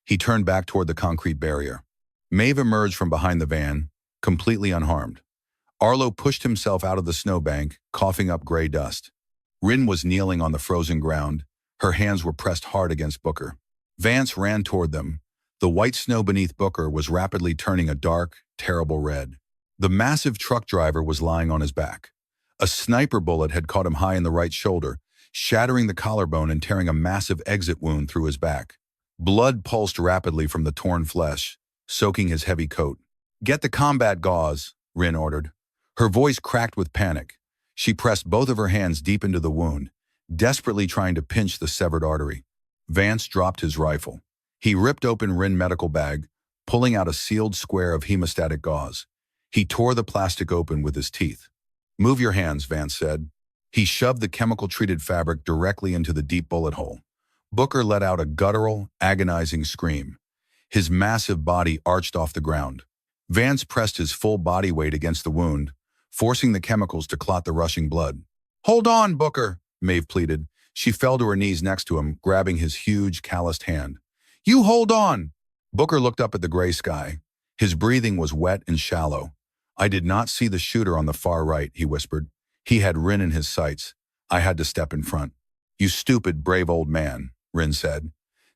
He turned back toward the concrete barrier. Maeve emerged from behind the van, completely unharmed. Arlo pushed himself out of the snowbank, coughing up gray dust. Rin was kneeling on the frozen ground. Her hands were pressed hard against Booker. Vance ran toward them. The white snow beneath Booker was rapidly turning a dark, terrible red. The massive truck driver was lying on his back. A sniper bullet had caught him high in the right shoulder, shattering the collarbone and tearing a massive exit wound through his back. Blood pulsed rapidly from the torn flesh, soaking his heavy coat. "Get the combat gauze," Rin ordered. Her voice cracked with panic. She pressed both of her hands deep into the wound, desperately trying to pinch the severed artery. Vance dropped his rifle. He ripped open Rin's medical bag, pulling out a sealed square of hemostatic gauze. He tore the plastic open with his teeth. "Move your hands," Vance said. He shoved the chemical-treated fabric directly into the deep bullet hole. Booker let out a guttural, agonizing scream. His massive body arched off the ground. Vance pressed his full body weight against the wound, forcing the chemicals to clot the rushing blood. "Hold on, Booker," Maeve pleaded. She fell to her knees next to him, grabbing his huge, calloused hand. "You hold on!" Booker looked up at the gray sky. His breathing was wet and shallow. "I did not see the shooter on the far right," he whispered. "He had Rin in his sights. I had to step in front." "You stupid, brave old man," Rin said.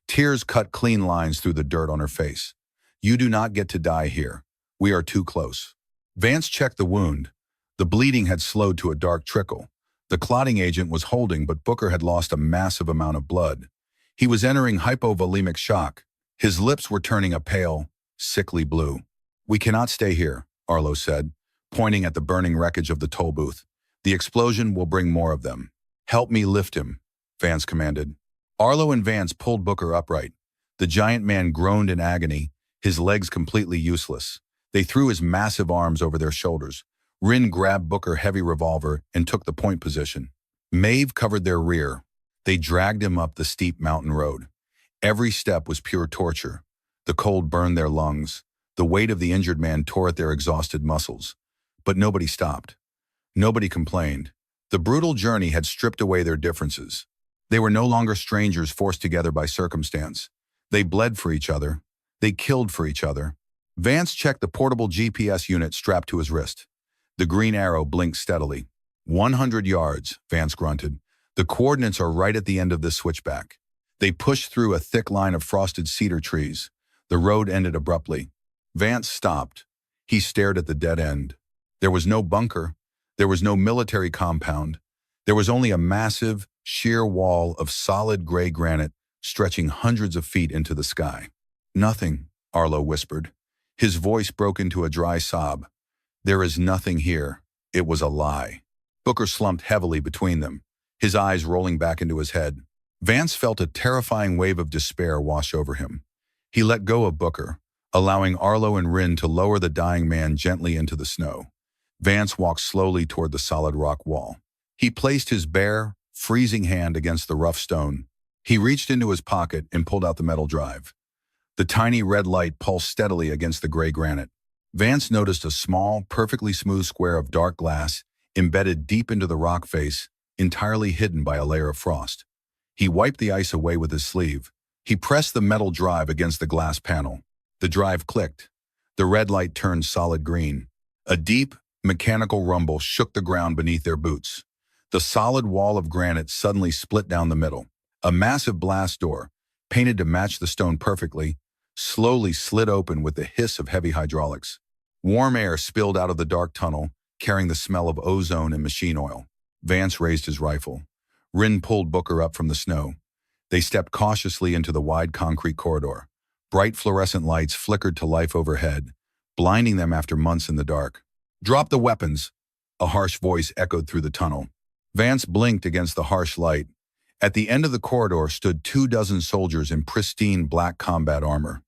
Tears cut clean lines through the dirt on her face. "You do not get to die here. We are too close." Vance checked the wound. The bleeding had slowed to a dark trickle. The clotting agent was holding, but Booker had lost a massive amount of blood. He was entering hypovolemic shock. His lips were turning a pale, sickly blue. "We cannot stay here," Arlo said, pointing at the burning wreckage of the toll booth. "The explosion will bring more of them." "Help me lift him," Vance commanded. Arlo and Vance pulled Booker upright. The giant man groaned in agony, his legs completely useless. They threw his massive arms over their shoulders. Rin grabbed Booker's heavy revolver and took the point position. Maeve covered their rear. They dragged him up the steep mountain road. Every step was pure torture. The cold burned their lungs. The weight of the injured man tore at their exhausted muscles. But nobody stopped. Nobody complained. The brutal journey had stripped away their differences. They were no longer strangers forced together by circumstance. They bled for each other. They killed for each other. Vance checked the portable GPS unit strapped to his wrist. The green arrow blinked steadily. 100 yards, Vance grunted. The coordinates are right at the end of this switchback. They pushed through a thick line of frosted cedar trees. The road ended abruptly. Vance stopped. He stared at the dead end. There was no bunker. There was no military compound. There was only a massive, sheer wall of solid gray granite stretching hundreds of feet into the sky. "Nothing," Arlo whispered. His voice broke into a dry sob. "There is nothing here. It was a lie." Booker slumped heavily between them, his eyes rolling back into his head. Vance felt a terrifying wave of despair wash over him. He let go of Booker, allowing Arlo and Rin to lower the dying man gently into the snow. Vance walked slowly toward the solid rock wall. He placed his bare, freezing hand against the rough stone. He reached into his pocket and pulled out the metal drive. The tiny red light pulsed steadily against the gray granite. Vance noticed a small, perfectly smooth square of dark glass embedded deep into the rock face, entirely hidden by a layer of frost. He wiped the ice away with his sleeve. He pressed the metal drive against the glass panel. The drive clicked. The red light turned solid green. A deep, mechanical rumble shook the ground beneath their boots. The solid wall of granite suddenly split down the middle. A massive blast door, painted to match the stone perfectly, slowly slid open with the hiss of heavy hydraulics. Warm air spilled out of the dark tunnel, carrying the smell of ozone and machine oil. Vance raised his rifle. Rin pulled Booker up from the snow. They stepped cautiously into the wide concrete corridor. Bright fluorescent lights flickered to life overhead, blinding them after months in the dark. "Drop the weapons," a harsh voice echoed through the tunnel. Vance blinked against the harsh light. At the end of the corridor stood 24 soldiers in pristine black combat armor.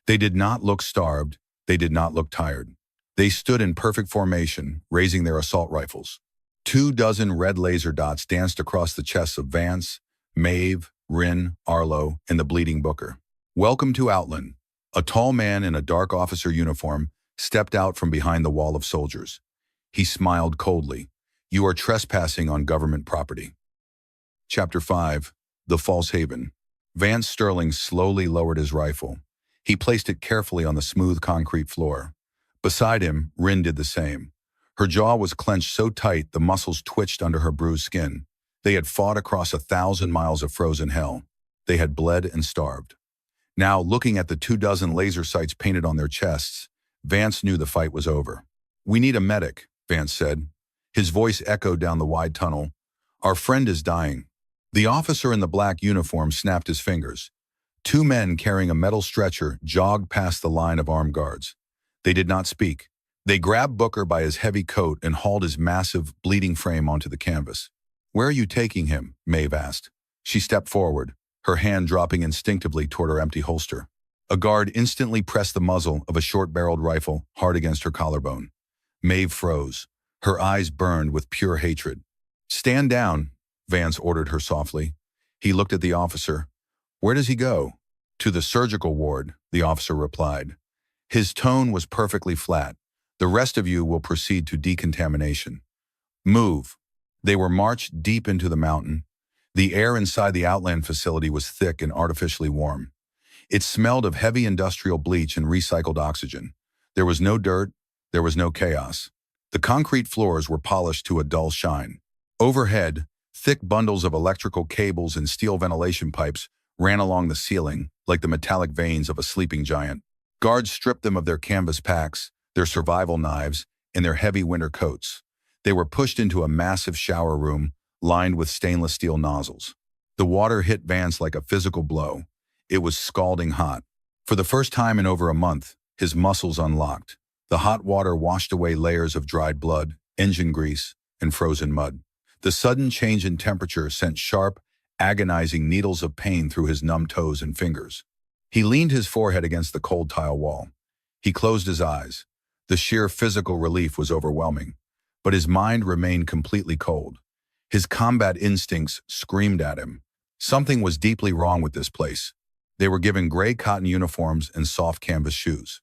They did not look starved. They did not look tired. They stood in perfect formation, raising their assault rifles. 24 red laser dots danced across the chests of Vance, Maeve, Rin, Arlo, and the bleeding Booker. "Welcome to Outland." A tall man in a dark officer uniform stepped out from behind the wall of soldiers. He smiled coldly. "You are trespassing on government property." Chapter 5. The False Haven. Vance Sterling slowly lowered his rifle. He placed it carefully on the smooth concrete floor. Beside him, Rin did the same. Her jaw was clenched so tight the muscles twitched under her bruised skin. They had fought across 1,000 miles of frozen hell. They had bled and starved. Now, looking at the 24 laser sights painted on their chests, Vance knew the fight was over. "We need a medic," Vance said. His voice echoed down the wide tunnel. "Our friend is dying." The officer in the black uniform snapped his fingers. 2 men carrying a metal stretcher jogged past the line of armed guards. They did not speak. They grabbed Booker by his heavy coat and hauled his massive, bleeding frame onto the canvas. "Where are you taking him?" Maeve asked. She stepped forward, her hand dropping instinctively toward her empty holster. A guard instantly pressed the muzzle of a short-barreled rifle hard against her collarbone. Maeve froze. Her eyes burned with pure hatred. "Stand down," Vance ordered her softly. He looked at the officer. "Where does he go?" "To the surgical ward," the officer replied. His tone was perfectly flat. "The rest of you will proceed to decontamination. Move." They were marched deep into the mountain. The air inside the Outland facility was thick and artificially warm. It smelled of heavy industrial bleach and recycled oxygen. There was no dirt. There was no chaos. The concrete floors were polished to a dull shine. Overhead, thick bundles of electrical cables and steel ventilation pipes ran along the ceiling like the metallic veins of a sleeping giant. Guards stripped them of their canvas packs, their survival knives, and their heavy winter coats. They were pushed into a massive shower room lined with stainless steel nozzles. The water hit Vance like a physical blow. It was scalding hot. For the first time in over a month, his muscles unlocked. The hot water washed away layers of dried blood, engine grease, and frozen mud. The sudden change in temperature sent sharp, agonizing needles of pain through his numb toes and fingers. He leaned his forehead against the cold tile wall. He closed his eyes. The sheer physical relief was overwhelming, but his mind remained completely cold. His combat instincts screamed at him. Something was deeply wrong with this place. They were given gray cotton uniforms and soft canvas shoes.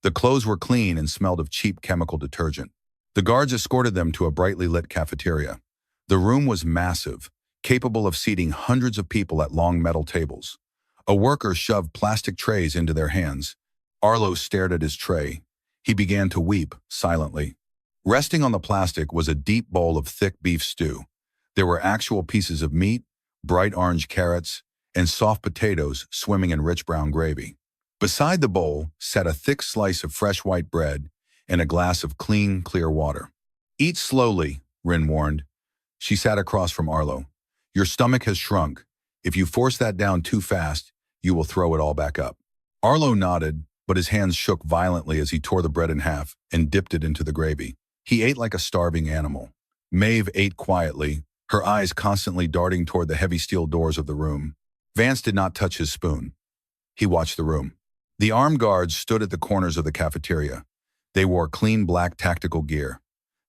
The clothes were clean and smelled of cheap chemical detergent. The guards escorted them to a brightly lit cafeteria. The room was massive, capable of seating hundreds of people at long metal tables. A worker shoved plastic trays into their hands. Arlo stared at his tray. He began to weep silently. Resting on the plastic was a deep bowl of thick beef stew. There were actual pieces of meat, bright orange carrots, and soft potatoes swimming in rich brown gravy. Beside the bowl sat a thick slice of fresh white bread and a glass of clean, clear water. "Eat slowly," Rin warned. She sat across from Arlo. "Your stomach has shrunk. If you force that down too fast, you will throw it all back up." Arlo nodded, but his hands shook violently as he tore the bread in half and dipped it into the gravy. He ate like a starving animal. Maeve ate quietly, her eyes constantly darting toward the heavy steel doors of the room. Vance did not touch his spoon. He watched the room. The armed guards stood at the corners of the cafeteria. They wore clean black tactical gear.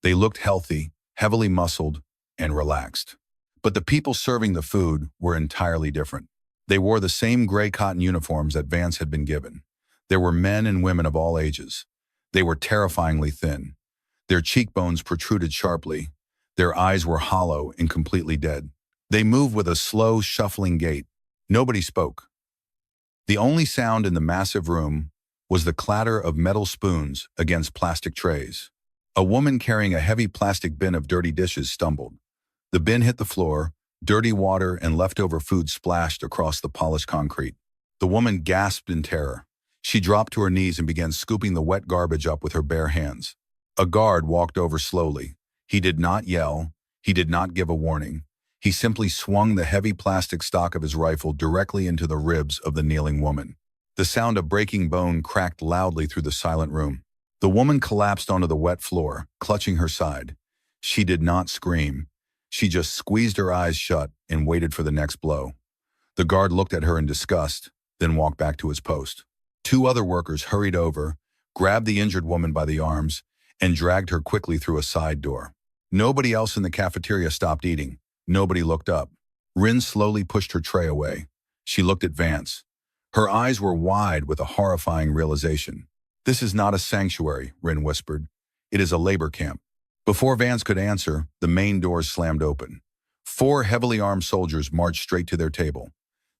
They looked healthy, heavily muscled, and relaxed. But the people serving the food were entirely different. They wore the same gray cotton uniforms that Vance had been given. There were men and women of all ages. They were terrifyingly thin. Their cheekbones protruded sharply. Their eyes were hollow and completely dead. They moved with a slow, shuffling gait. Nobody spoke. The only sound in the massive room was the clatter of metal spoons against plastic trays. A woman carrying a heavy plastic bin of dirty dishes stumbled. The bin hit the floor. Dirty water and leftover food splashed across the polished concrete. The woman gasped in terror. She dropped to her knees and began scooping the wet garbage up with her bare hands. A guard walked over slowly. He did not yell. He did not give a warning. He simply swung the heavy plastic stock of his rifle directly into the ribs of the kneeling woman. The sound of breaking bone cracked loudly through the silent room. The woman collapsed onto the wet floor, clutching her side. She did not scream. She just squeezed her eyes shut and waited for the next blow. The guard looked at her in disgust, then walked back to his post. Two other workers hurried over, grabbed the injured woman by the arms, and dragged her quickly through a side door. Nobody else in the cafeteria stopped eating. Nobody looked up. Rin slowly pushed her tray away. She looked at Vance. Her eyes were wide with a horrifying realization. "This is not a sanctuary," Rin whispered. "It is a labor camp." Before Vance could answer, the main doors slammed open. 4 heavily armed soldiers marched straight to their table.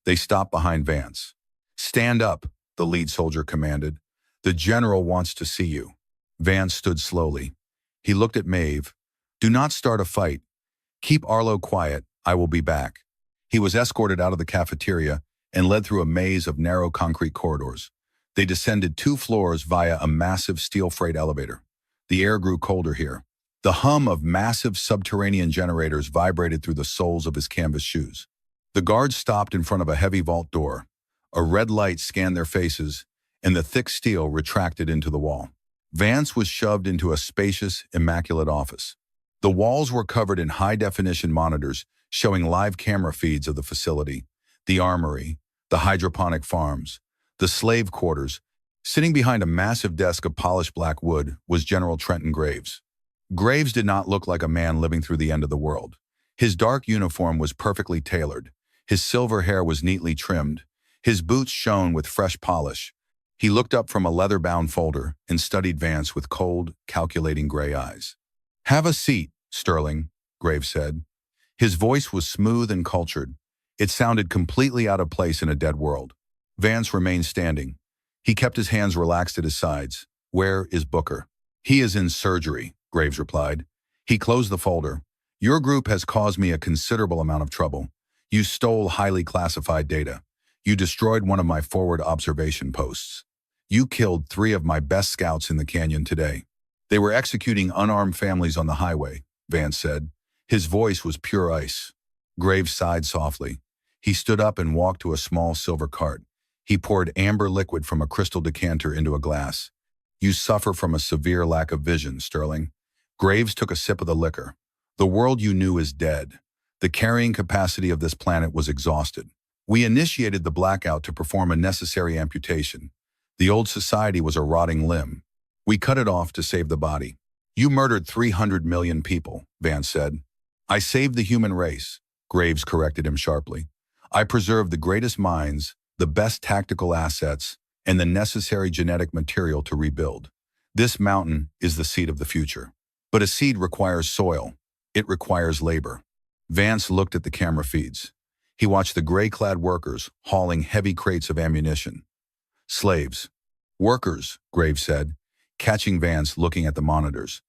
They stopped behind Vance. "Stand up," the lead soldier commanded. "The general wants to see you." Vance stood slowly. He looked at Maeve. "Do not start a fight. Keep Arlo quiet. I will be back." He was escorted out of the cafeteria and led through a maze of narrow concrete corridors. They descended 2 floors via a massive steel freight elevator. The air grew colder here. The hum of massive subterranean generators vibrated through the soles of his canvas shoes. The guards stopped in front of a heavy vault door. A red light scanned their faces, and the thick steel retracted into the wall. Vance was shoved into a spacious, immaculate office. The walls were covered in high-definition monitors showing live camera feeds of the facility, the armory, the hydroponic farms, the slave quarters. Sitting behind a massive desk of polished black wood was General Trenton Graves. Graves did not look like a man living through the end of the world. His dark uniform was perfectly tailored. His silver hair was neatly trimmed. His boots shone with fresh polish. He looked up from a leather-bound folder and studied Vance with cold, calculating gray eyes. "Have a seat, Sterling," Graves said. His voice was smooth and cultured. It sounded completely out of place in a dead world. Vance remained standing. He kept his hands relaxed at his sides. "Where is Booker?" "He is in surgery," Graves replied. He closed the folder. "Your group has caused me a considerable amount of trouble. You stole highly classified data. You destroyed one of my forward observation posts. You killed 3 of my best scouts in the canyon today. They were executing unarmed families on the highway," Vance said. His voice was pure ice. Graves sighed softly. He stood up and walked to a small silver cart. He poured amber liquid from a crystal decanter into a glass. You suffer from a severe lack of vision, Sterling. Graves took a sip of the liquor. The world you knew is dead. The carrying capacity of this planet was exhausted. We initiated the blackout to perform a necessary amputation. The old society was a rotting limb. We cut it off to save the body. You murdered 300 million people, Vance said. I saved the human race, Graves corrected him sharply. I preserved the greatest minds, the best tactical assets, and the necessary genetic material to rebuild. This mountain is the seed of the future. But a seed requires soil. It requires labor. Vance looked at the camera feeds. He watched the gray-clad workers hauling heavy crates of ammunition. Slaves. Workers, Graves said, catching Vance looking at the monitors.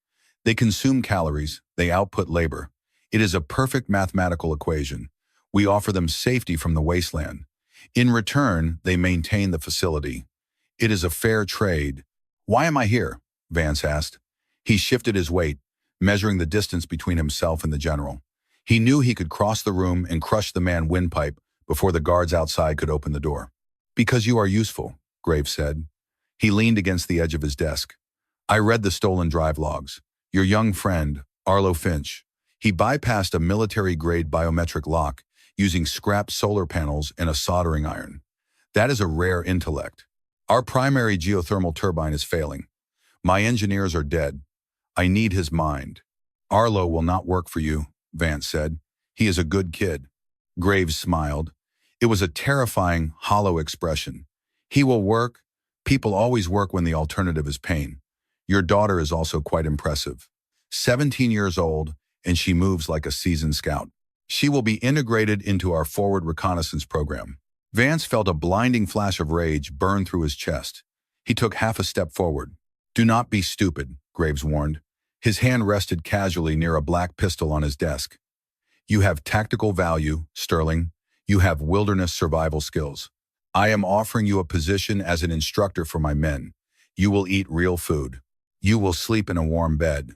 They consume calories, they output labor. It is a perfect mathematical equation. We offer them safety from the wasteland. In return, they maintain the facility. It is a fair trade. Why am I here? Vance asked. He shifted his weight, measuring the distance between himself and the general. He knew he could cross the room and crush the man windpipe before the guards outside could open the door. Because you are useful, Graves said. He leaned against the edge of his desk. I read the stolen drive logs. Your young friend, Arlo Finch. He bypassed a military-grade biometric lock using scrap solar panels and a soldering iron. That is a rare intellect. Our primary geothermal turbine is failing. My engineers are dead. I need his mind. Arlo will not work for you, Vance said. He is a good kid. Graves smiled. It was a terrifying, hollow expression. He will work. People always work when the alternative is pain. Your daughter is also quite impressive. 17 years old, and she moves like a seasoned scout. She will be integrated into our forward reconnaissance program. Vance felt a blinding flash of rage burn through his chest. He took half a step forward. Do not be stupid, Graves warned. His hand rested casually near a black pistol on his desk. You have tactical value, Sterling. You have wilderness survival skills. I am offering you a position as an instructor for my men. You will eat real food. You will sleep in a warm bed.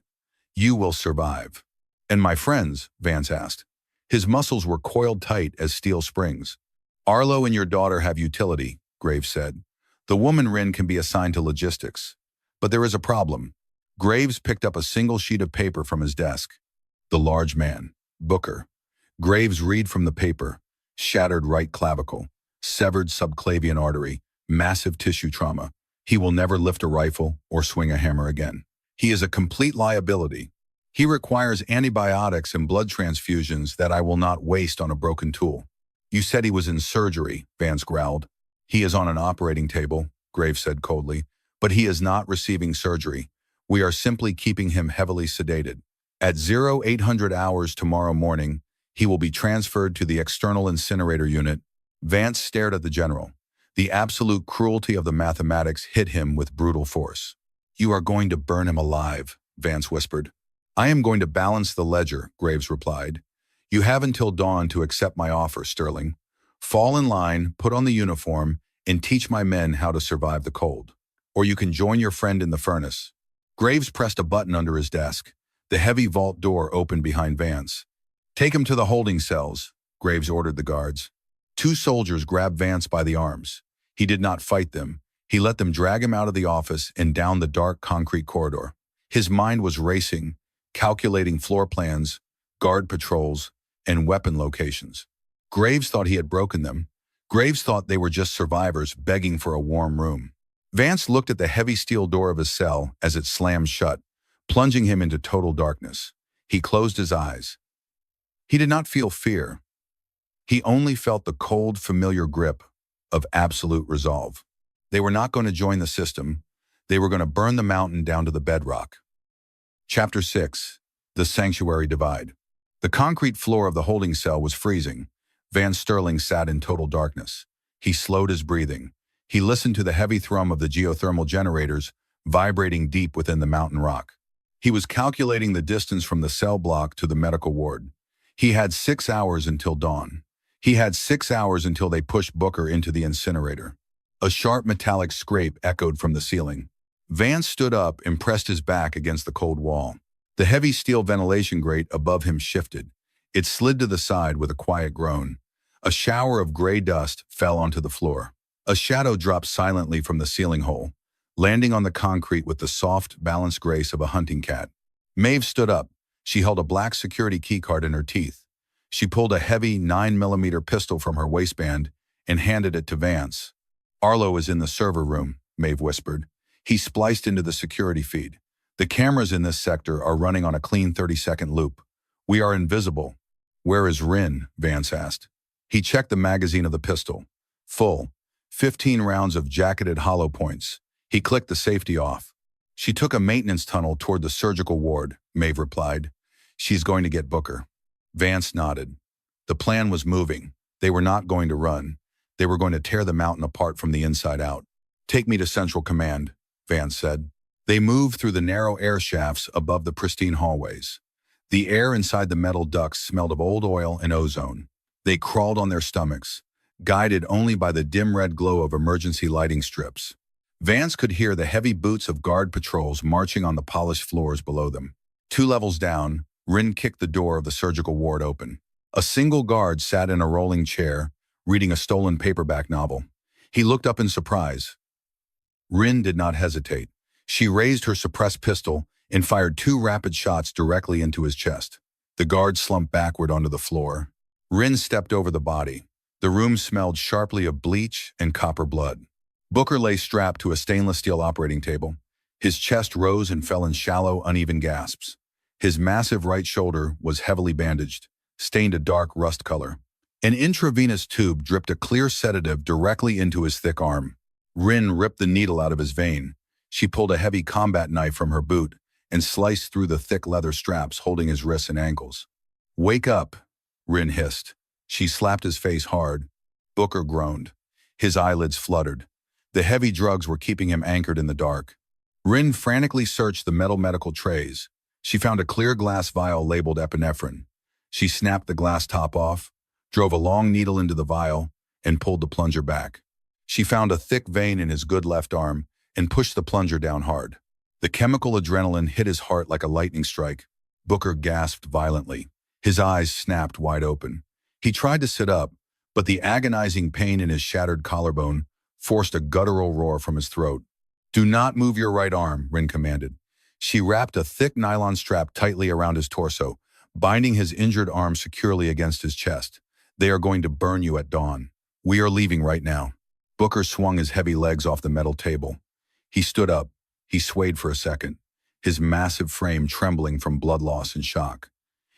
You will survive. And my friends, Vance asked. His muscles were coiled tight as steel springs. Arlo and your daughter have utility, Graves said. The woman Rin can be assigned to logistics. But there is a problem. Graves picked up a single sheet of paper from his desk. The large man, Booker. Graves read from the paper. Shattered right clavicle, severed subclavian artery, massive tissue trauma. He will never lift a rifle or swing a hammer again. He is a complete liability. He requires antibiotics and blood transfusions that I will not waste on a broken tool. You said he was in surgery, Vance growled. He is on an operating table, Graves said coldly, but he is not receiving surgery. We are simply keeping him heavily sedated. At 0800 hours tomorrow morning, he will be transferred to the external incinerator unit. Vance stared at the general. The absolute cruelty of the mathematics hit him with brutal force. You are going to burn him alive, Vance whispered. I am going to balance the ledger, Graves replied. You have until dawn to accept my offer, Sterling. Fall in line, put on the uniform, and teach my men how to survive the cold. Or you can join your friend in the furnace. Graves pressed a button under his desk. The heavy vault door opened behind Vance. Take him to the holding cells, Graves ordered the guards. 2 soldiers grabbed Vance by the arms. He did not fight them. He let them drag him out of the office and down the dark concrete corridor. His mind was racing, calculating floor plans, guard patrols, and weapon locations. Graves thought he had broken them. Graves thought they were just survivors begging for a warm room. Vance looked at the heavy steel door of his cell as it slammed shut, plunging him into total darkness. He closed his eyes. He did not feel fear. He only felt the cold, familiar grip of absolute resolve. They were not going to join the system. They were going to burn the mountain down to the bedrock. Chapter 6. The Sanctuary Divide. The concrete floor of the holding cell was freezing. Vance Sterling sat in total darkness. He slowed his breathing. He listened to the heavy thrum of the geothermal generators vibrating deep within the mountain rock. He was calculating the distance from the cell block to the medical ward. He had 6 hours until dawn. He had 6 hours until they pushed Booker into the incinerator. A sharp metallic scrape echoed from the ceiling. Vance stood up and pressed his back against the cold wall. The heavy steel ventilation grate above him shifted. It slid to the side with a quiet groan. A shower of gray dust fell onto the floor. A shadow dropped silently from the ceiling hole, landing on the concrete with the soft, balanced grace of a hunting cat. Maeve stood up. She held a black security keycard in her teeth. She pulled a heavy 9mm pistol from her waistband and handed it to Vance. "Arlo is in the server room," Maeve whispered. He spliced into the security feed. "The cameras in this sector are running on a clean 30-second loop. We are invisible." "Where is Rin?" Vance asked. He checked the magazine of the pistol. Full. 15 rounds of jacketed hollow points. He clicked the safety off. "She took a maintenance tunnel toward the surgical ward," Maeve replied. "She's going to get Booker." Vance nodded. The plan was moving. They were not going to run. They were going to tear the mountain apart from the inside out. "Take me to Central Command," Vance said. They moved through the narrow air shafts above the pristine hallways. The air inside the metal ducts smelled of old oil and ozone. They crawled on their stomachs, guided only by the dim red glow of emergency lighting strips. Vance could hear the heavy boots of guard patrols marching on the polished floors below them. 2 levels down, Rin kicked the door of the surgical ward open. A single guard sat in a rolling chair, reading a stolen paperback novel. He looked up in surprise. Rin did not hesitate. She raised her suppressed pistol and fired 2 rapid shots directly into his chest. The guard slumped backward onto the floor. Rin stepped over the body. The room smelled sharply of bleach and copper blood. Booker lay strapped to a stainless steel operating table. His chest rose and fell in shallow, uneven gasps. His massive right shoulder was heavily bandaged, stained a dark rust color. An intravenous tube dripped a clear sedative directly into his thick arm. Rin ripped the needle out of his vein. She pulled a heavy combat knife from her boot and sliced through the thick leather straps holding his wrists and ankles. "Wake up," Rin hissed. She slapped his face hard. Booker groaned. His eyelids fluttered. The heavy drugs were keeping him anchored in the dark. Rin frantically searched the metal medical trays. She found a clear glass vial labeled epinephrine. She snapped the glass top off, drove a long needle into the vial, and pulled the plunger back. She found a thick vein in his good left arm and pushed the plunger down hard. The chemical adrenaline hit his heart like a lightning strike. Booker gasped violently. His eyes snapped wide open. He tried to sit up, but the agonizing pain in his shattered collarbone forced a guttural roar from his throat. "Do not move your right arm," Rin commanded. She wrapped a thick nylon strap tightly around his torso, binding his injured arm securely against his chest. "They are going to burn you at dawn. We are leaving right now." Booker swung his heavy legs off the metal table. He stood up. He swayed for a second, his massive frame trembling from blood loss and shock.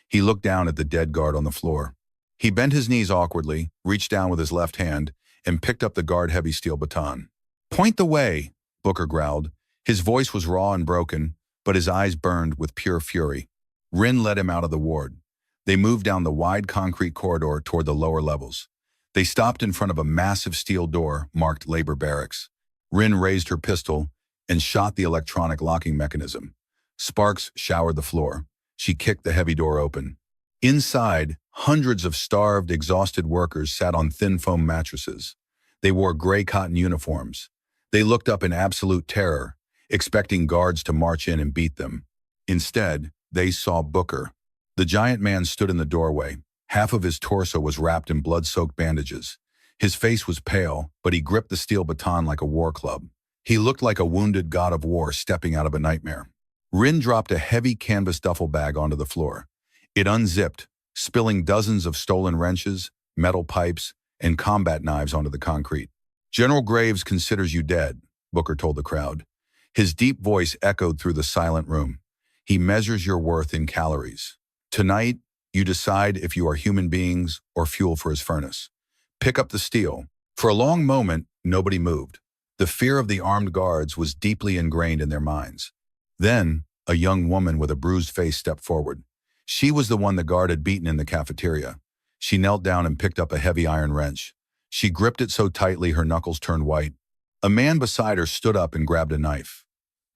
He looked down at the dead guard on the floor. He bent his knees awkwardly, reached down with his left hand, and picked up the guard-heavy steel baton. "Point the way," Booker growled. His voice was raw and broken, but his eyes burned with pure fury. Rin led him out of the ward. They moved down the wide concrete corridor toward the lower levels. They stopped in front of a massive steel door marked Labor Barracks. Rin raised her pistol and shot the electronic locking mechanism. Sparks showered the floor. She kicked the heavy door open. Inside, hundreds of starved, exhausted workers sat on thin foam mattresses. They wore gray cotton uniforms. They looked up in absolute terror, expecting guards to march in and beat them. Instead, they saw Booker. The giant man stood in the doorway. Half of his torso was wrapped in blood-soaked bandages. His face was pale, but he gripped the steel baton like a war club. He looked like a wounded god of war stepping out of a nightmare. Rin dropped a heavy canvas duffel bag onto the floor. It unzipped, spilling dozens of stolen wrenches, metal pipes, and combat knives onto the concrete. "General Graves considers you dead," Booker told the crowd. His deep voice echoed through the silent room. "He measures your worth in calories. Tonight, you decide if you are human beings or fuel for his furnace. Pick up the steel." For a long moment, nobody moved. The fear of the armed guards was deeply ingrained in their minds. Then, a young woman with a bruised face stepped forward. She was the one the guard had beaten in the cafeteria. She knelt down and picked up a heavy iron wrench. She gripped it so tightly her knuckles turned white. A man beside her stood up and grabbed a knife.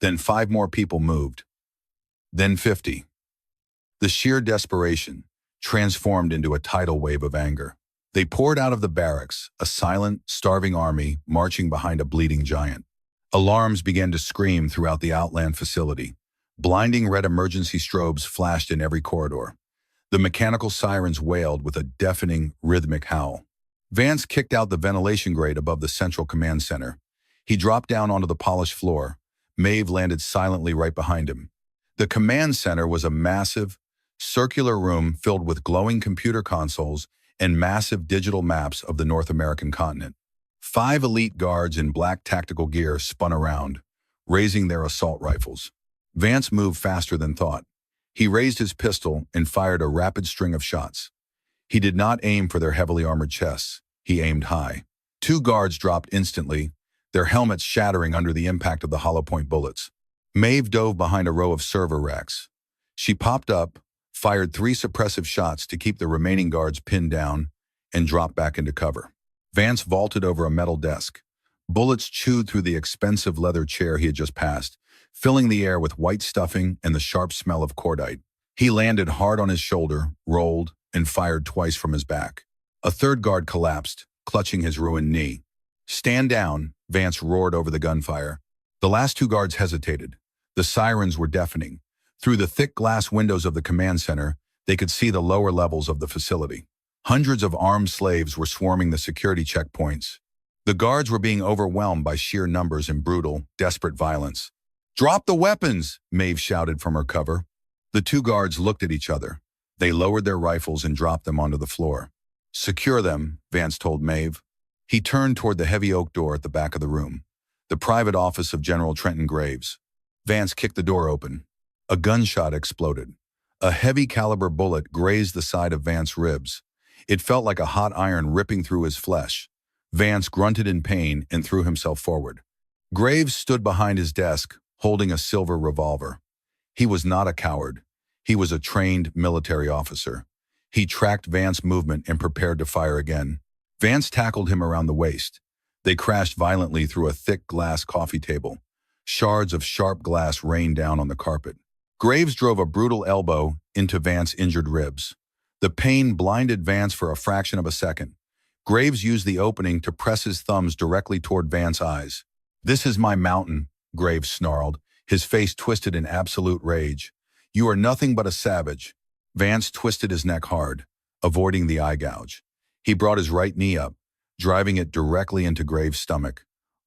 Then 5 more people moved. Then 50. The sheer desperation transformed into a tidal wave of anger. They poured out of the barracks, a silent, starving army marching behind a bleeding giant. Alarms began to scream throughout the Outland facility. Blinding red emergency strobes flashed in every corridor. The mechanical sirens wailed with a deafening, rhythmic howl. Vance kicked out the ventilation grate above the central command center. He dropped down onto the polished floor. Maeve landed silently right behind him. The command center was a massive, circular room filled with glowing computer consoles and massive digital maps of the North American continent. 5 elite guards in black tactical gear spun around, raising their assault rifles. Vance moved faster than thought. He raised his pistol and fired a rapid string of shots. He did not aim for their heavily armored chests. He aimed high. 2 guards dropped instantly, their helmets shattering under the impact of the hollow-point bullets. Maeve dove behind a row of server racks. She popped up, fired 3 suppressive shots to keep the remaining guards pinned down, and dropped back into cover. Vance vaulted over a metal desk. Bullets chewed through the expensive leather chair he had just passed, filling the air with white stuffing and the sharp smell of cordite. He landed hard on his shoulder, rolled, and fired twice from his back. A 3rd guard collapsed, clutching his ruined knee. "Stand down," Vance roared over the gunfire. The last 2 guards hesitated. The sirens were deafening. Through the thick glass windows of the command center, they could see the lower levels of the facility. Hundreds of armed slaves were swarming the security checkpoints. The guards were being overwhelmed by sheer numbers and brutal, desperate violence. "Drop the weapons!" Maeve shouted from her cover. The 2 guards looked at each other. They lowered their rifles and dropped them onto the floor. "Secure them," Vance told Maeve. He turned toward the heavy oak door at the back of the room, the private office of General Trenton Graves. Vance kicked the door open. A gunshot exploded. A heavy caliber bullet grazed the side of Vance's ribs. It felt like a hot iron ripping through his flesh. Vance grunted in pain and threw himself forward. Graves stood behind his desk, holding a silver revolver. He was not a coward. He was a trained military officer. He tracked Vance's movement and prepared to fire again. Vance tackled him around the waist. They crashed violently through a thick glass coffee table. Shards of sharp glass rained down on the carpet. Graves drove a brutal elbow into Vance's injured ribs. The pain blinded Vance for a fraction of a second. Graves used the opening to press his thumbs directly toward Vance's eyes. "This is my mountain," Graves snarled, his face twisted in absolute rage. "You are nothing but a savage." Vance twisted his neck hard, avoiding the eye gouge. He brought his right knee up, driving it directly into Graves' stomach.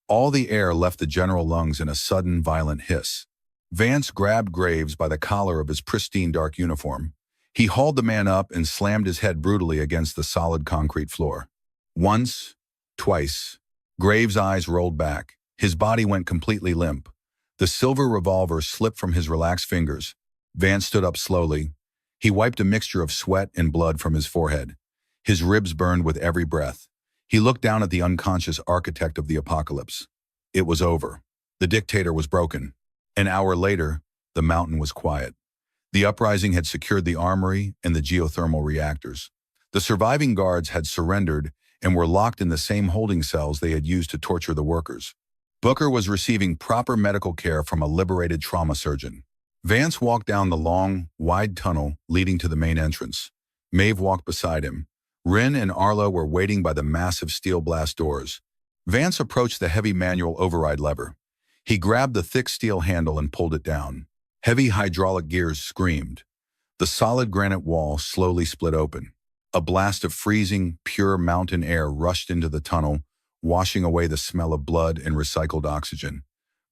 All the air left the general lungs in a sudden, violent hiss. Vance grabbed Graves by the collar of his pristine dark uniform. He hauled the man up and slammed his head brutally against the solid concrete floor. Once, twice. Graves' eyes rolled back. His body went completely limp. The silver revolver slipped from his relaxed fingers. Vance stood up slowly. He wiped a mixture of sweat and blood from his forehead. His ribs burned with every breath. He looked down at the unconscious architect of the apocalypse. It was over. The dictator was broken. An hour later, the mountain was quiet. The uprising had secured the armory and the geothermal reactors. The surviving guards had surrendered and were locked in the same holding cells they had used to torture the workers. Booker was receiving proper medical care from a liberated trauma surgeon. Vance walked down the long, wide tunnel leading to the main entrance. Maeve walked beside him. Rin and Arlo were waiting by the massive steel blast doors. Vance approached the heavy manual override lever. He grabbed the thick steel handle and pulled it down. Heavy hydraulic gears screamed. The solid granite wall slowly split open. A blast of freezing, pure mountain air rushed into the tunnel, washing away the smell of blood and recycled oxygen.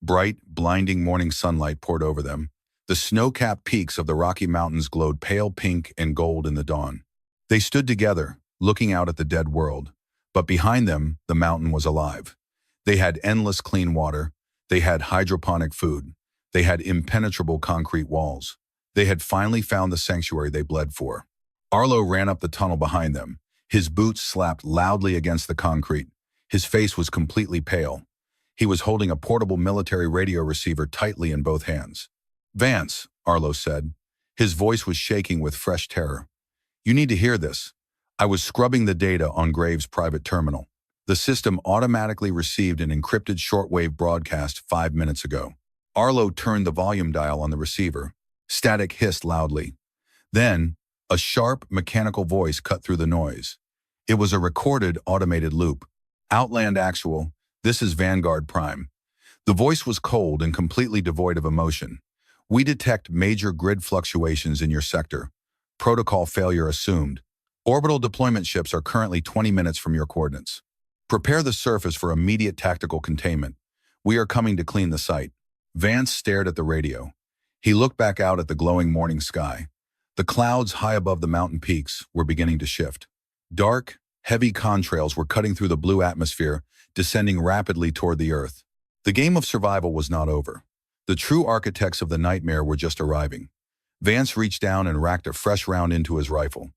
Bright, blinding morning sunlight poured over them. The snow-capped peaks of the Rocky Mountains glowed pale pink and gold in the dawn. They stood together, looking out at the dead world. But behind them, the mountain was alive. They had endless clean water. They had hydroponic food. They had impenetrable concrete walls. They had finally found the sanctuary they bled for. Arlo ran up the tunnel behind them. His boots slapped loudly against the concrete. His face was completely pale. He was holding a portable military radio receiver tightly in both hands. "Vance," Arlo said. His voice was shaking with fresh terror. "You need to hear this. I was scrubbing the data on Graves' private terminal. The system automatically received an encrypted shortwave broadcast 5 minutes ago." Arlo turned the volume dial on the receiver. Static hissed loudly. Then, a sharp, mechanical voice cut through the noise. It was a recorded, automated loop. "Outland Actual, this is Vanguard Prime." The voice was cold and completely devoid of emotion. "We detect major grid fluctuations in your sector. Protocol failure assumed. Orbital deployment ships are currently 20 minutes from your coordinates. Prepare the surface for immediate tactical containment. We are coming to clean the site." Vance stared at the radio. He looked back out at the glowing morning sky. The clouds high above the mountain peaks were beginning to shift. Dark, heavy contrails were cutting through the blue atmosphere, descending rapidly toward the Earth. The game of survival was not over. The true architects of the nightmare were just arriving. Vance reached down and racked a fresh round into his rifle.